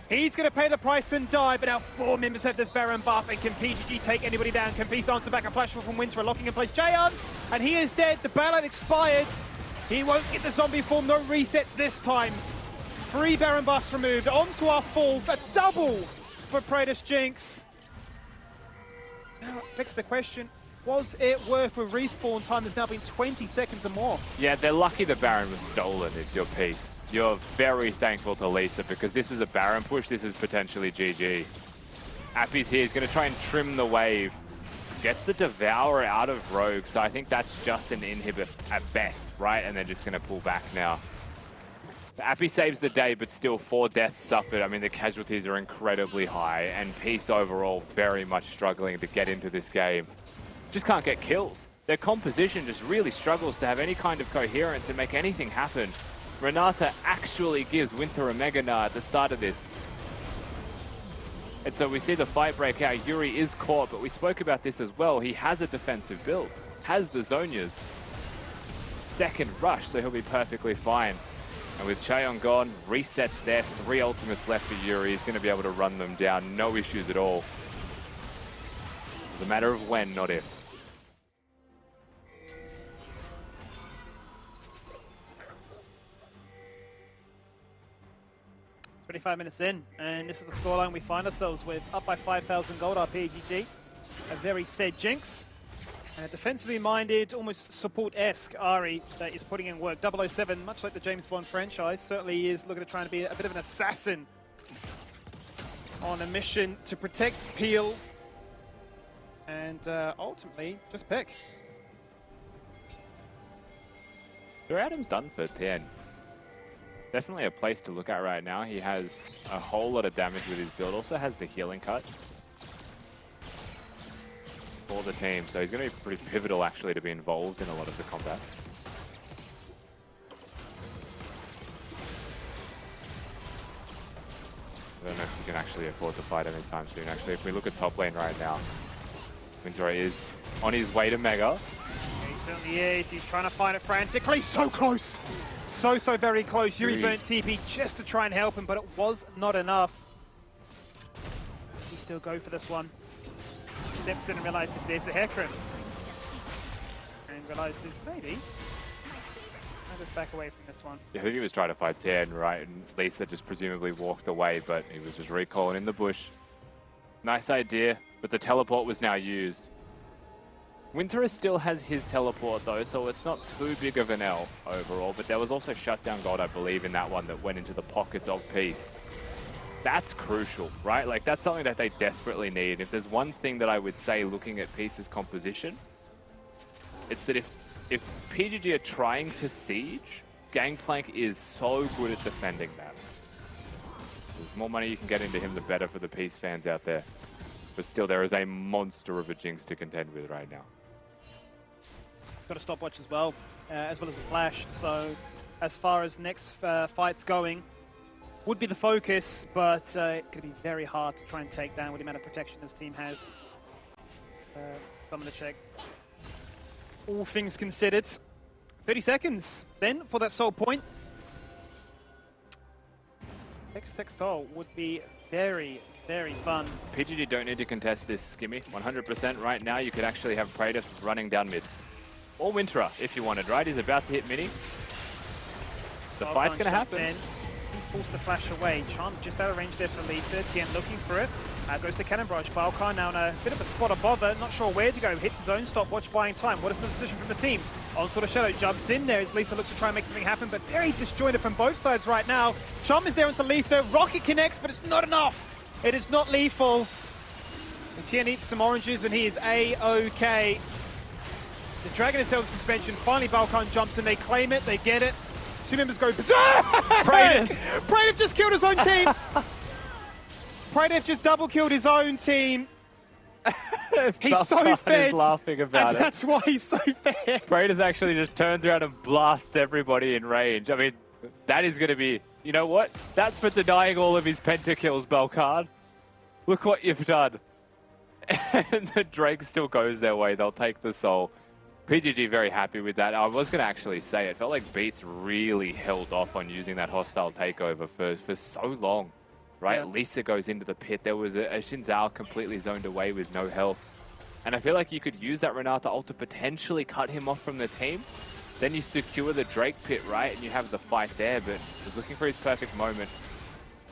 He's going to pay the price and die, but now 4 members have this Baron buff, and can PGG take anybody down? Can Peace answer back a flash from Winter, locking in place Jayon, and he is dead. The bailout expired. He won't get the zombie form, no resets this time. 3 Baron buffs removed, on to our 4th, a double for Praetus Jinx. Now it begs the question, was it worth a respawn time? There's now been 20 seconds or more. Yeah, they're lucky the Baron was stolen if you're Peace. You're very thankful to Lisa because this is a Baron push. This is potentially GG. Appy's here. He's going to try and trim the wave. Gets the Devourer out of Rogue, so I think that's just an inhibit at best, right? And they're just going to pull back now. Appy saves the day, but still 4 deaths suffered. I mean, the casualties are incredibly high, and Peace overall very much struggling to get into this game. Just can't get kills. Their composition just really struggles to have any kind of coherence and make anything happen. Renata actually gives Winter a Mega Gnar at the start of this. And so we see the fight break out. Yuri is caught, but we spoke about this as well. He has a defensive build, has the Zonias. Second rush, so he'll be perfectly fine. And with Chaeyoung gone, resets there, 3 ultimates left for Yuri. He's going to be able to run them down, no issues at all. It's a matter of when, not if. 25 minutes in, and this is the scoreline we find ourselves with. Up by 5,000 gold, our PGG. A very fed Jinx. And a defensively minded, almost support-esque Ari that is putting in work. 007, much like the James Bond franchise, certainly is looking to try and be a bit of an assassin on a mission to protect Peel and ultimately just pick. So Adam's done for 10. Definitely a place to look at right now. He has a whole lot of damage with his build. Also has the healing cut for the team. So he's going to be pretty pivotal actually to be involved in a lot of the combat. I don't know if you can actually afford to fight anytime soon. Actually, if we look at top lane right now, Winter is on his way to Mega. He certainly is. He's trying to find it frantically. So close. So very close. Yuri burnt TP just to try and help him, but it was not enough. Does he still go for this one? Steps in and realizes there's a Hecarim. And realizes maybe. I'll just back away from this one. Yeah, I think he was trying to fight Tien, right? And Lisa just presumably walked away, but he was just recalling in the bush. Nice idea, but the teleport was now used. Winterer still has his teleport though, so it's not too big of an L overall, but there was also shutdown gold, I believe, in that one that went into the pockets of Peace. That's crucial, right? Like, that's something that they desperately need. If there's one thing that I would say looking at Peace's composition, it's that if PGG are trying to siege, Gangplank is so good at defending that. The more money you can get into him, the better for the Peace fans out there. But still, there is a monster of a Jinx to contend with right now. Got a stopwatch as well as a flash. So as far as next fight's going, would be the focus, but it's going to be very hard to try and take down with the amount of protection this team has. I'm going to check. All things considered. 30 seconds then for that soul point. Next soul would be very fun. PGG don't need to contest this, Skimmy. 100% right now, you could actually have Praetor running down mid. Or Winterer, if you wanted, right? He's about to hit mini. The fight's going to happen. He forced the flash away. Charm just out of range there for Lisa. Tien looking for it. Goes to Cannon Barrage. Balkan now in a bit of a spot of bother. Not sure where to go. Hits his own stopwatch, buying time. What is the decision from the team? Onslaught of Shadow jumps in there as Lisa looks to try and make something happen, but very disjointed from both sides right now. Charm is there onto Lisa. Rocket connects, but it's not enough. It is not lethal. And Tien eats some oranges and he is A-OK. The Dragon is held in suspension. Finally, Balkan jumps in. They claim it. They get it. Two members go berserk. Praetor just killed his own team. Praetor just double killed his own team. He's so fed. He's laughing about and it. That's why he's so fed. Praetor actually just turns around and blasts everybody in range. I mean, that is going to be... You know what? That's for denying all of his pentakills, Balkan. Look what you've done. And the Drake still goes their way. They'll take the soul. PGG very happy with that. I was going to actually say, it felt like Beats really held off on using that hostile takeover for so long, right? Yeah. Lisa goes into the pit. There was a Xin Zhao completely zoned away with no health. And I feel like you could use that Renata ult to potentially cut him off from the team. Then you secure the Drake pit, right? And you have the fight there, but was looking for his perfect moment.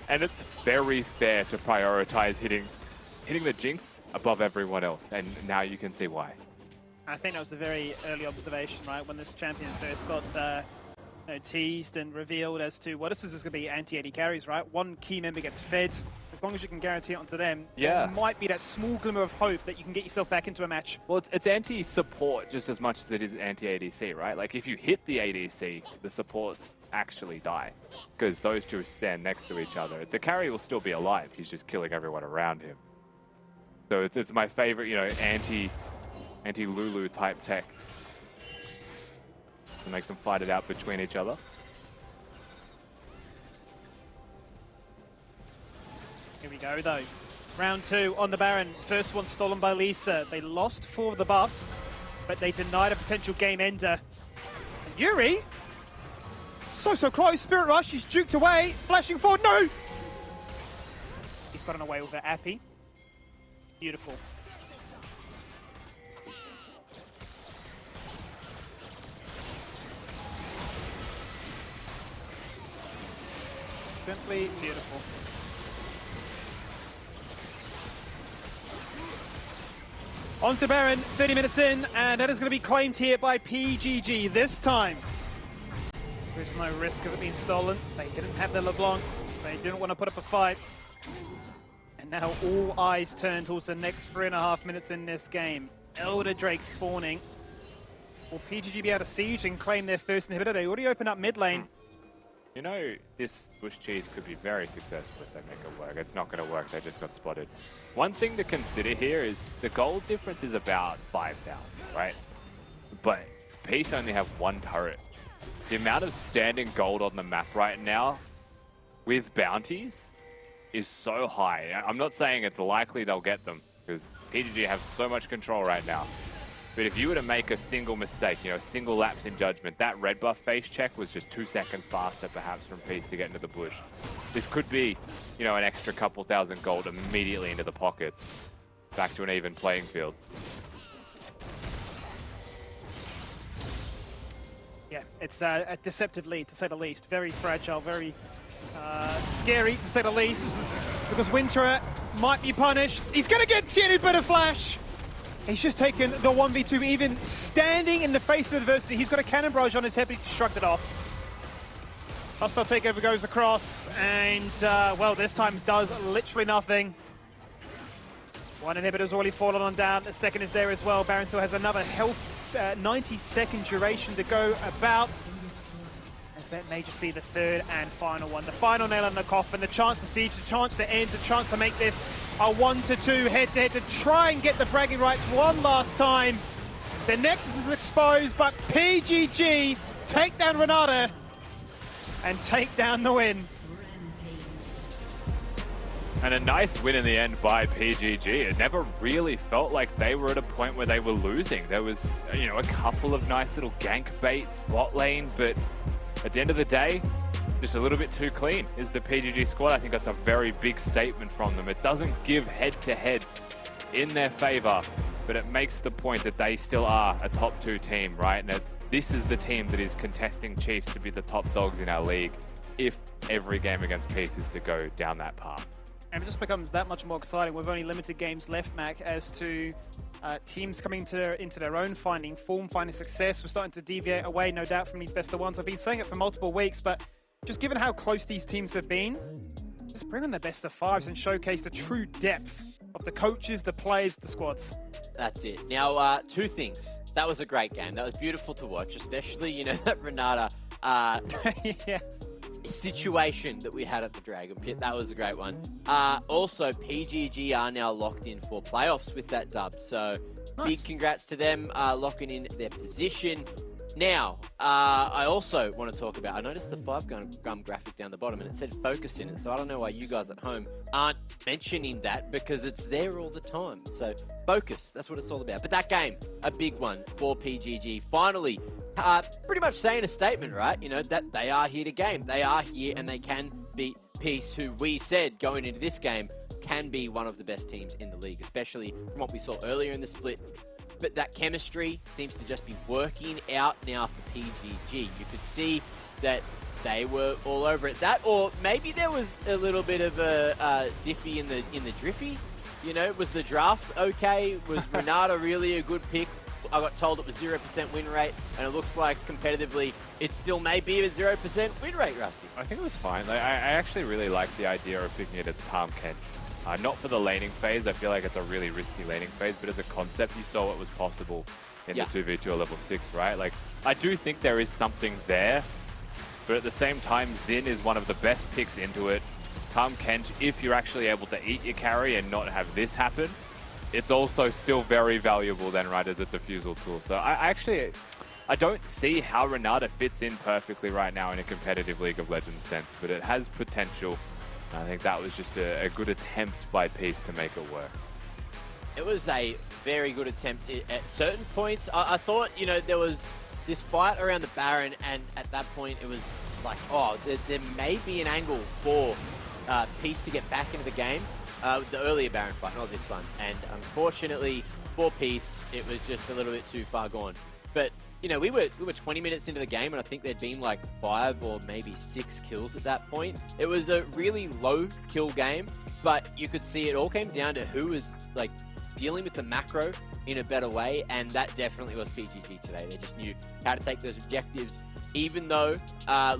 And it's very fair to prioritize hitting the Jinx above everyone else. And now you can see why. I think that was a very early observation, right? When this champion first got teased and revealed as to, well, this is just going to be anti-AD carries, right? One key member gets fed. As long as you can guarantee it onto them, yeah, there might be that small glimmer of hope that you can get yourself back into a match. Well, it's anti-support just as much as it is anti-ADC, right? Like, if you hit the ADC, the supports actually die. Because those two stand next to each other. The carry will still be alive. He's just killing everyone around him. So it's my favorite, you know, anti-Lulu type tech. To make them fight it out between each other. Here we go, though. Round 2 on the Baron. First one stolen by Lisa. They lost 4 of the buffs, but they denied a potential game ender. And Yuri, so close. Spirit Rush, he's juked away. Flashing forward, no! He's gotten away with it, Appy. Beautiful. Simply beautiful. On to Baron, 30 minutes in, and that is going to be claimed here by PGG this time. There's no risk of it being stolen. They didn't have their LeBlanc. They didn't want to put up a fight. And now all eyes turn towards the next 3.5 minutes in this game. Elder Drake spawning. Will PGG be able to siege and claim their first inhibitor? They already opened up mid lane. You know, this Bush Cheese could be very successful if they make it work. It's not going to work, they just got spotted. One thing to consider here is the gold difference is about 5,000, right? But Peace only have one turret. The amount of standing gold on the map right now with bounties is so high. I'm not saying it's likely they'll get them, because PGG have so much control right now. But if you were to make a single mistake, you know, a single lapse in judgment, that red buff face check was just 2 seconds faster perhaps from Peace to get into the bush. This could be, you know, an extra couple thousand gold immediately into the pockets. Back to an even playing field. Yeah, it's a deceptive lead, to say the least. Very fragile, very scary, to say the least. Because Winterer might be punished. He's going to get any bit of flash. He's just taken the 1v2, even standing in the face of adversity. He's got a cannon barrage on his head, but he shrugged it off. Hostile takeover goes across, and, well, this time does literally nothing. One inhibitor's already fallen on down. The second is there as well. Baron still has another health 90-second duration to go about. As that may just be the third and final one. The final nail in the coffin. The chance to siege, the chance to end, the chance to make this a 1-2 head-to-head to try and get the bragging rights one last time. The Nexus is exposed, but PGG take down Renata and take down the win. And a nice win in the end by PGG. It never really felt like they were at a point where they were losing. There was, you know, a couple of nice little gank baits bot lane, but at the end of the day, just a little bit too clean is the PGG squad. I think that's a very big statement from them. It doesn't give head-to-head in their favor, but it makes the point that they still are a top 2 team, right? And this is the team that is contesting Chiefs to be the top dogs in our league if every game against Peace is to go down that path. And it just becomes that much more exciting with only limited games left, Mac, as to teams coming into their own finding form, finding success. We're starting to deviate away, no doubt, from these best of ones. I've been saying it for multiple weeks, but just given how close these teams have been, just bring on the best of 5s and showcase the true depth of the coaches, the players, the squads. That's it. Now, 2 things. That was a great game. That was beautiful to watch, especially, you know, that Renata Yes. situation that we had at the Dragon Pit. That was a great one. Also, PGG are now locked in for playoffs with that dub. So Nice. big congrats to them locking in their position. Now, I also want to talk about, I noticed the 5-gun graphic down the bottom and it said focus in it. So I don't know why you guys at home aren't mentioning that, because it's there all the time. So focus, that's what it's all about. But that game, a big one for PGG. Finally, pretty much saying a statement, right? You know, that they are here to game. They are here and they can beat Peace, who we said going into this game can be one of the best teams in the league, especially from what we saw earlier in the split. But that chemistry seems to just be working out now for PGG. You could see that they were all over it. That, or maybe there was a little bit of a diffy in the driffy. You know, was the draft okay? Was Renata really a good pick? I got told it was 0% win rate, and it looks like competitively it still may be a 0% win rate, Rusty. I think it was fine. Like, I actually really like the idea of picking it at Palm Kent. Not for the laning phase, I feel like it's a really risky laning phase, but as a concept, you saw what was possible in the 2v2 or level 6, right? Like, I do think there is something there, but at the same time, Xin is one of the best picks into it. Palm Kent, if you're actually able to eat your carry and not have this happen, it's also still very valuable then, right, as a diffusal tool. So I don't see how Renata fits in perfectly right now in a competitive League of Legends sense, but it has potential. I think that was just a good attempt by Peace to make it work. It was a very good attempt at certain points. I thought, you know, there was this fight around the Baron, and at that point it was like, oh, there may be an angle for Peace to get back into the game. The earlier Baron fight, not this one. And unfortunately for Peace, it was just a little bit too far gone. But you know, we were 20 minutes into the game, and I think there'd been like 5 or maybe 6 kills at that point. It was a really low kill game, but you could see it all came down to who was like dealing with the macro in a better way, and that definitely was PGG today. They just knew how to take those objectives, even though,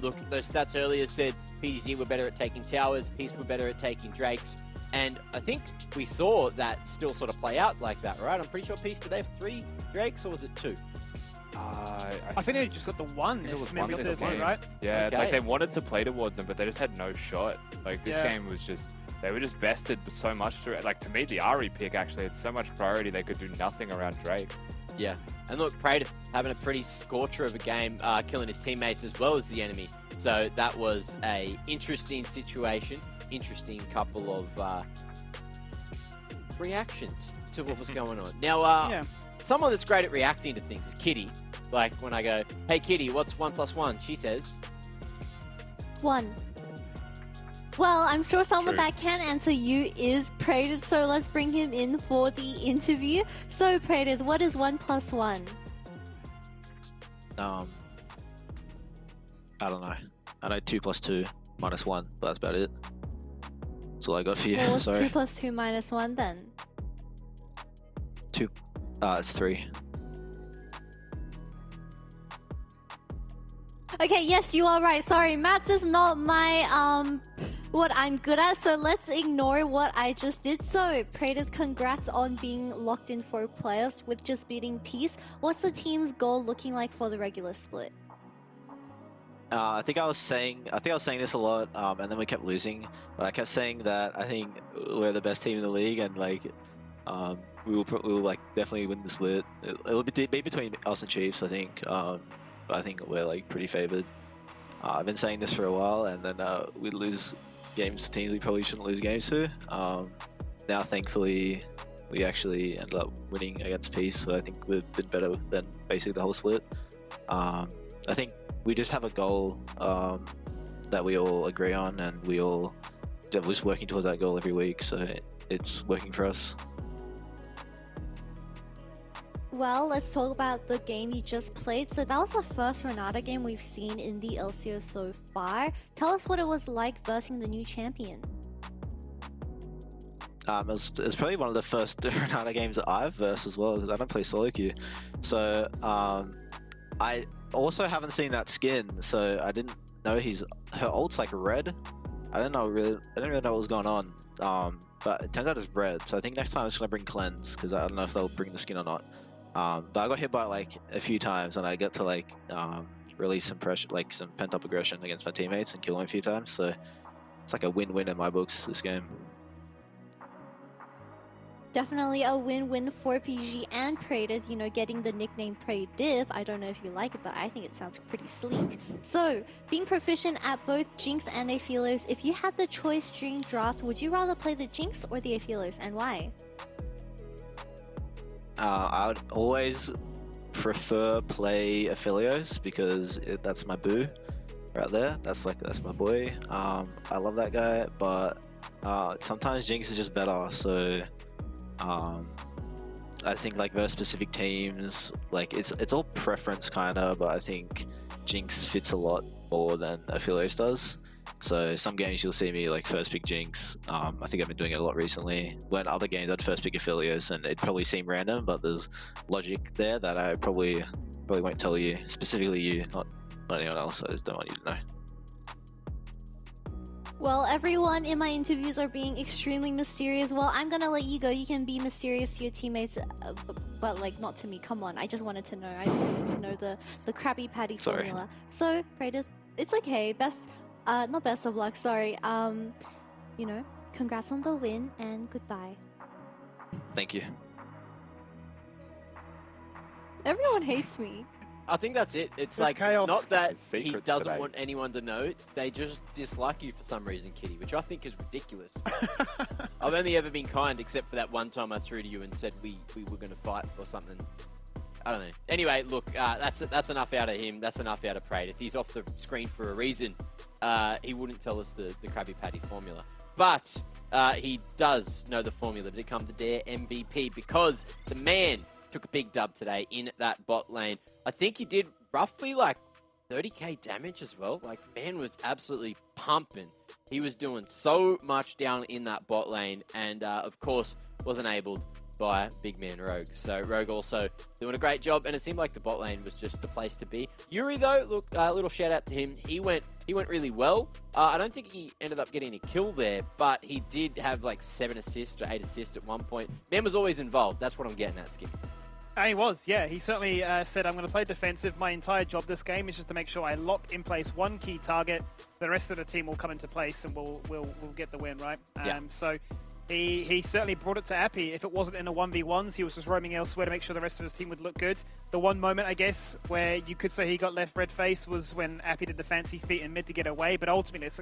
look, those stats earlier said PGG were better at taking towers, Peace were better at taking Drakes, and I think we saw that still sort of play out like that, right? I'm pretty sure Peace today have 3 Drakes, or was it 2? I think they just got the one, it was if memory one serves this me game. right. Yeah, Okay. like they wanted to play towards them, but they just had no shot. Like this Yeah. game was just, they were just bested so much through it. Like to me, the Ari pick actually had so much priority they could do nothing around Drake. Yeah. And look, Prater having a pretty scorcher of a game, killing his teammates as well as the enemy. So that was a interesting situation. Interesting couple of reactions to what was going on. Now, Yeah. someone that's great at reacting to things is Kitty. Like when I go, hey Kitty, what's 1 + 1? She says, 1. Well, I'm sure someone True. that can answer you is Prated, so let's bring him in for the interview. So, Prated, what is 1 + 1? I don't know. I know 2 + 2 - 1, but that's about it. That's all I got for you. Well, what's Sorry. 2 + 2 - 1 then? It's 3. Okay, yes, you are right. Sorry, maths is not my what I'm good at, so let's ignore what I just did. So, Prated, congrats on being locked in for playoffs with just beating Peace. What's the team's goal looking like for the regular split? I think I was saying this a lot, and then we kept losing. But I kept saying that I think we're the best team in the league, and like, we will like definitely win the split. It'll be between us and Chiefs, I think. But I think we're like pretty favored. I've been saying this for a while, and then we lose games to teams we probably shouldn't lose games to. Now, thankfully, we actually ended up winning against Peace, so I think we've been better than basically the whole split. I think we just have a goal that we all agree on, and we're just working towards that goal every week, so it's working for us. Well, let's talk about the game you just played. So that was the first Renata game we've seen in the LCO so far. Tell us what it was like versing the new champion. It's probably one of the first Renata games that I've versed as well, because I don't play solo queue. So I also haven't seen that skin, so I didn't know her ult's like red. I didn't really know what was going on. But it turns out it's red, so I think next time I'm just gonna bring cleanse, because I don't know if they'll bring the skin or not. But I got hit by like a few times, and I get to like release some pressure, like some pent up aggression against my teammates and kill them a few times. So it's like a win-win in my books this game. Definitely a win-win for PG and Prated, you know, getting the nickname Pradiv. I don't know if you like it, but I think it sounds pretty sleek. So, being proficient at both Jinx and Aphelos, if you had the choice during draft, would you rather play the Jinx or the Aphelos, and why? I would always prefer play Aphelios, because that's my boo right there. That's my boy. I love that guy, but sometimes Jinx is just better. So I think like versus specific teams, like it's all preference kinda, but I think Jinx fits a lot more than Aphelios does. So some games you'll see me like first pick Jinx. I think I've been doing it a lot recently. When other games I'd first pick Aphelios, and it'd probably seem random, but there's logic there that I probably won't tell you, specifically you, not anyone else. I just don't want you to know. Well, everyone in my interviews are being extremely mysterious. Well, I'm gonna let you go. You can be mysterious to your teammates, but like not to me. Come on, I just wanted to know. I just wanted to know the Krabby Patty Sorry. formula. So, Prated, it's okay. Not best of luck. Sorry. You know, congrats on the win and goodbye. Thank you. Everyone hates me. I think that's it. It's like chaos. not that The he secrets doesn't today. want anyone to know. They just dislike you for some reason, Kitty, which I think is ridiculous. I've only ever been kind, except for that one time I threw to you and said we were going to fight or something. I don't know. Anyway, look, that's enough out of him. That's enough out of Prated. He's off the screen for a reason. He wouldn't tell us the Krabby Patty formula. But he does know the formula to become the Dare MVP, because the man took a big dub today in that bot lane. I think he did roughly like 30k damage as well. Like, man was absolutely pumping. He was doing so much down in that bot lane, and of course was enabled by big man Rogue. So Rogue also doing a great job, and it seemed like the bot lane was just the place to be. Yuri though, look, a little shout out to him. He went really well. I don't think he ended up getting a kill there, but he did have like 7 assists or 8 assists at one point. Man was always involved. That's what I'm getting at, Skip. And he was, yeah. He certainly said, I'm going to play defensive. My entire job this game is just to make sure I lock in place one key target. The rest of the team will come into place and we'll get the win, right? So he certainly brought it to Appy. If it wasn't in a 1v1s, he was just roaming elsewhere to make sure the rest of his team would look good. The one moment, I guess, where you could say he got left red-faced was when Appy did the fancy feet in mid to get away. But ultimately, it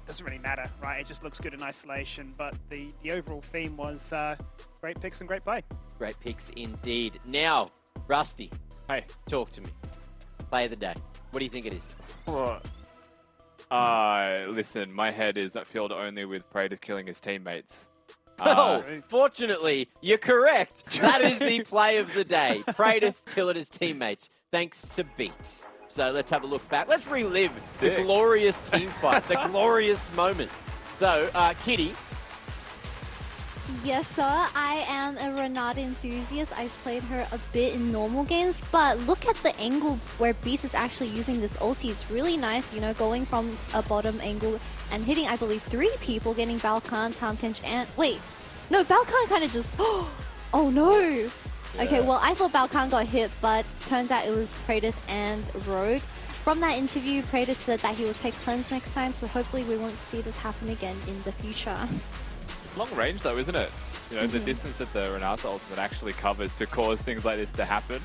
doesn't really matter, right? It just looks good in isolation. But the overall theme was great picks and great play. Great picks indeed. Now, Rusty. Hey. Talk to me. Play of the day. What do you think it is? Listen, my head is filled only with Prater killing his teammates. Fortunately, you're correct. That is the play of the day. Prater killing his teammates, thanks to Beats. So let's have a look back. Let's relive the glorious team fight, the glorious moment. So, Kitty. Yes, sir. I am a Renata enthusiast. I've played her a bit in normal games, but look at the angle where Beast is actually using this ulti. It's really nice, you know, going from a bottom angle and hitting, I believe, 3 people, getting Balkan, Tamkinch, and... Wait, no, Balkan kind of just... Oh, no! Yeah. Okay, well, I thought Balkan got hit, but turns out it was Praedyth and Rogue. From that interview, Praedyth said that he will take cleanse next time, so hopefully we won't see this happen again in the future. Long range though, isn't it? You know, the distance that the Renata ultimate actually covers to cause things like this to happen.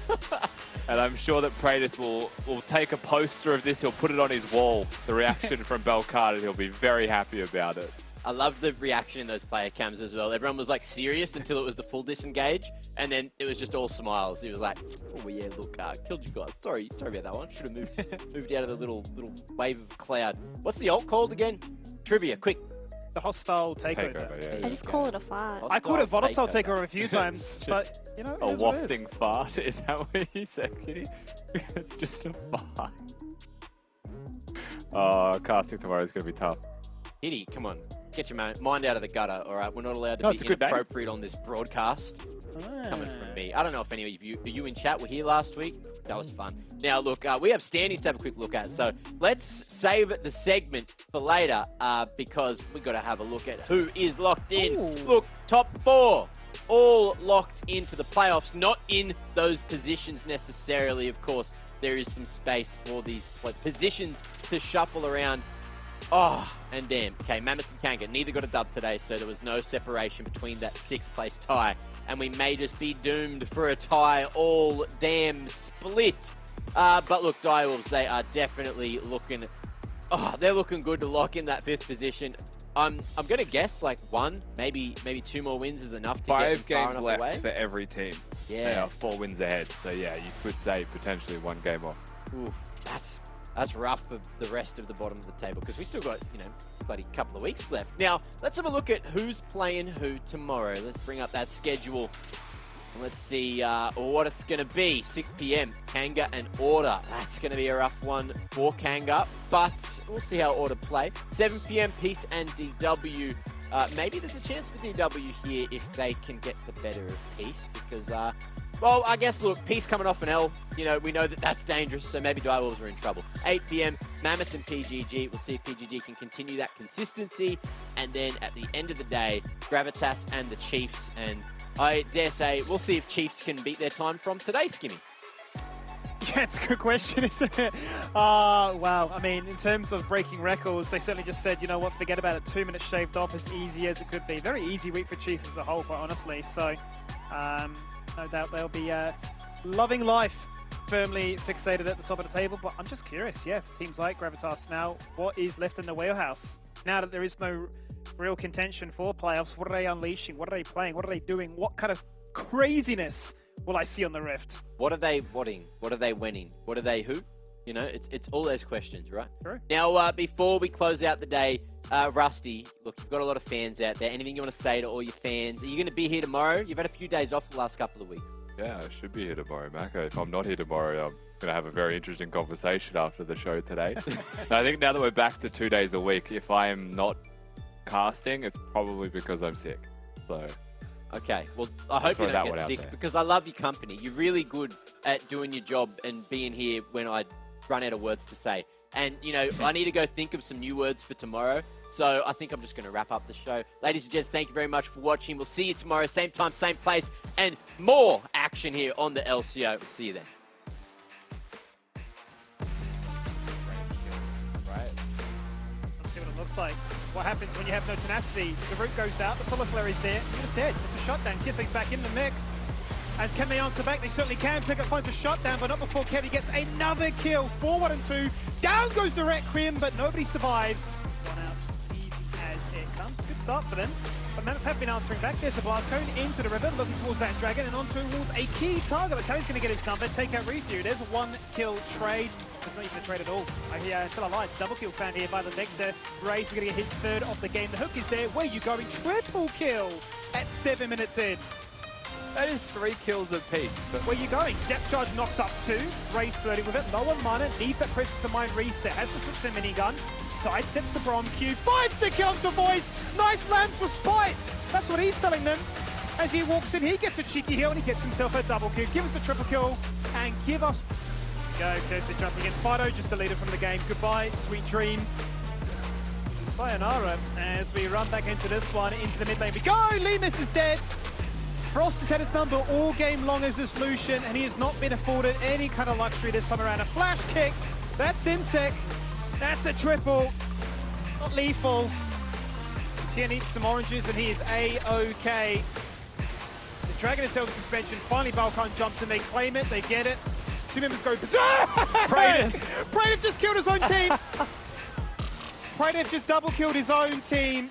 And I'm sure that Praedyth will take a poster of this, he'll put it on his wall, the reaction from Belcard, and he'll be very happy about it. I love the reaction in those player cams as well. Everyone was like serious until it was the full disengage, and then it was just all smiles. He was like, "Oh yeah, look, killed you guys. Sorry about that one. Should have moved out of the little wave of cloud." What's the ult called again? Trivia, quick. The hostile takeover. I just call it a fart. I called it volatile takeover a few times, but you know, a wafting fart. Is that what you said, Kitty? It's just a fart. Oh, casting tomorrow is going to be tough. Kitty, come on. Get your mind out of the gutter, all right? We're not allowed to be inappropriate on this broadcast. Coming from me. I don't know if any of you in chat were here last week. That was fun. Now, look, we have standings to have a quick look at. So let's save the segment for later because we've got to have a look at who is locked in. Ooh. Look, top 4, all locked into the playoffs. Not in those positions necessarily, of course. There is some space for these positions to shuffle around. Oh, and damn. Okay, Mammoth and Kanga, neither got a dub today, so there was no separation between that 6th place tie. And we may just be doomed for a tie all damn split. But look, Direwolves, they are definitely looking... Oh, they're looking good to lock in that 5th position. I'm going to guess like 1, maybe 2 more wins is enough to get 5 games left away. for every team. Yeah. They are 4 wins ahead. So yeah, you could say potentially 1 game off. Oof, that's rough for the rest of the bottom of the table because we still got, you know, bloody couple of weeks left. Now, let's have a look at who's playing who tomorrow. Let's bring up that schedule and let's see what it's going to be. 6 p.m, Kanga and Order. That's going to be a rough one for Kanga, but we'll see how Order play. 7 p.m, Peace and DW. Maybe there's a chance for DW here if they can get the better of Peace because... well, I guess, look, Peace coming off an L, you know, we know that that's dangerous, so maybe Direwolves are in trouble. 8 p.m, Mammoth and PGG. We'll see if PGG can continue that consistency. And then at the end of the day, Gravitas and the Chiefs. And I dare say, we'll see if Chiefs can beat their time from today, Skimmy. Yeah, it's a good question, isn't it? Wow. I mean, in terms of breaking records, they certainly just said, you know what, forget about it. 2 minutes shaved off, as easy as it could be. Very easy week for Chiefs as a whole, quite honestly. So, no doubt they'll be loving life, firmly fixated at the top of the table. But I'm just curious, yeah, for teams like Gravitas now, what is left in the wheelhouse? Now that there is no real contention for playoffs, what are they unleashing? What are they playing? What are they doing? What kind of craziness will I see on the Rift? What are they wanting? What are they winning? What are they who? You know, it's all those questions, right? True. Now, before we close out the day, Rusty, look, you've got a lot of fans out there. Anything you want to say to all your fans? Are you going to be here tomorrow? You've had a few days off the last couple of weeks. Yeah, I should be here tomorrow, Mako. If I'm not here tomorrow, I'm going to have a very interesting conversation after the show today. I think now that we're back to 2 days a week, if I am not casting, it's probably because I'm sick. So... Okay, well, I hope you don't get sick because I love your company. You're really good at doing your job and being here when I run out of words to say. And, you know, I need to go think of some new words for tomorrow. So I think I'm just going to wrap up the show. Ladies and gents, thank you very much for watching. We'll see you tomorrow, same time, same place, and more action here on the LCO. See you then. Right. Let's see what it looks like. What happens when you have no tenacity? The root goes out, the solar flare is there, you're just dead. It's a shutdown. Kissing's back in the mix. As can they answer back? They certainly can. Pickup finds a shutdown, but not before Kevy gets another kill. 4-1 and 2. Down goes the Requiem, but nobody survives. One out, easy as it comes. Good start for them. But Mammoth have been answering back. There's a blast cone into the river, looking towards that dragon, and on towards a key target. Italian's going to get his number, take out Review. There's a 1-kill trade. There's not even a trade at all. Still alive. Double kill found here by the Nectar. Ray's going to get his third of the game. The hook is there. Where you going? Triple kill at 7 minutes in. That is 3 kills apiece. But Where you going? Depth charge knocks up 2. Ray's flirting with it. Low on mana. Needs that presence of mind reset. Has to switch the minigun. Sidesteps the Brom Q. Finds the counter voice. Nice land for Spite. That's what he's telling them. As he walks in, he gets a cheeky heal and he gets himself a double kill. Give us the triple kill and give us... Go, Cursor jumping in. Fido just deleted from the game. Goodbye, sweet dreams. Sayonara as we run back into this one, into the mid lane. We go! Lemus is dead. Frost has had his number all game long as this Lucian, and he has not been afforded any kind of luxury this time around. A flash kick, that's Insec, that's a triple, not lethal. Tien eats some oranges and he is A-OK. The Dragon is held in suspension, finally Balkan jumps in, they claim it, they get it. 2 members go berserk! Pradev just killed his own team! Pradev just double killed his own team.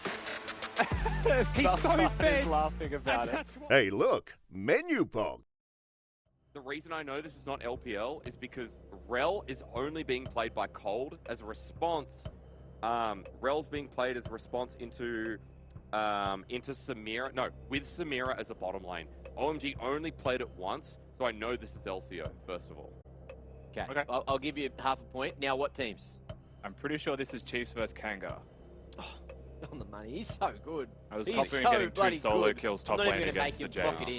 He's so fed. laughing about it. Hey, look, Menulog. The reason I know this is not LPL is because Rel is only being played by Cold as a response. Rel's being played as a response into Samira. No, with Samira as a bottom lane. OMG only played it once, so I know this is LCO, first of all. Okay. I'll give you half a point. Now, what teams? I'm pretty sure this is Chiefs versus Kanga. On the money. He's so good. I was He's confident so getting 2 bloody solo good. kills I'm top not even lane gonna against make the him block it Jays. in.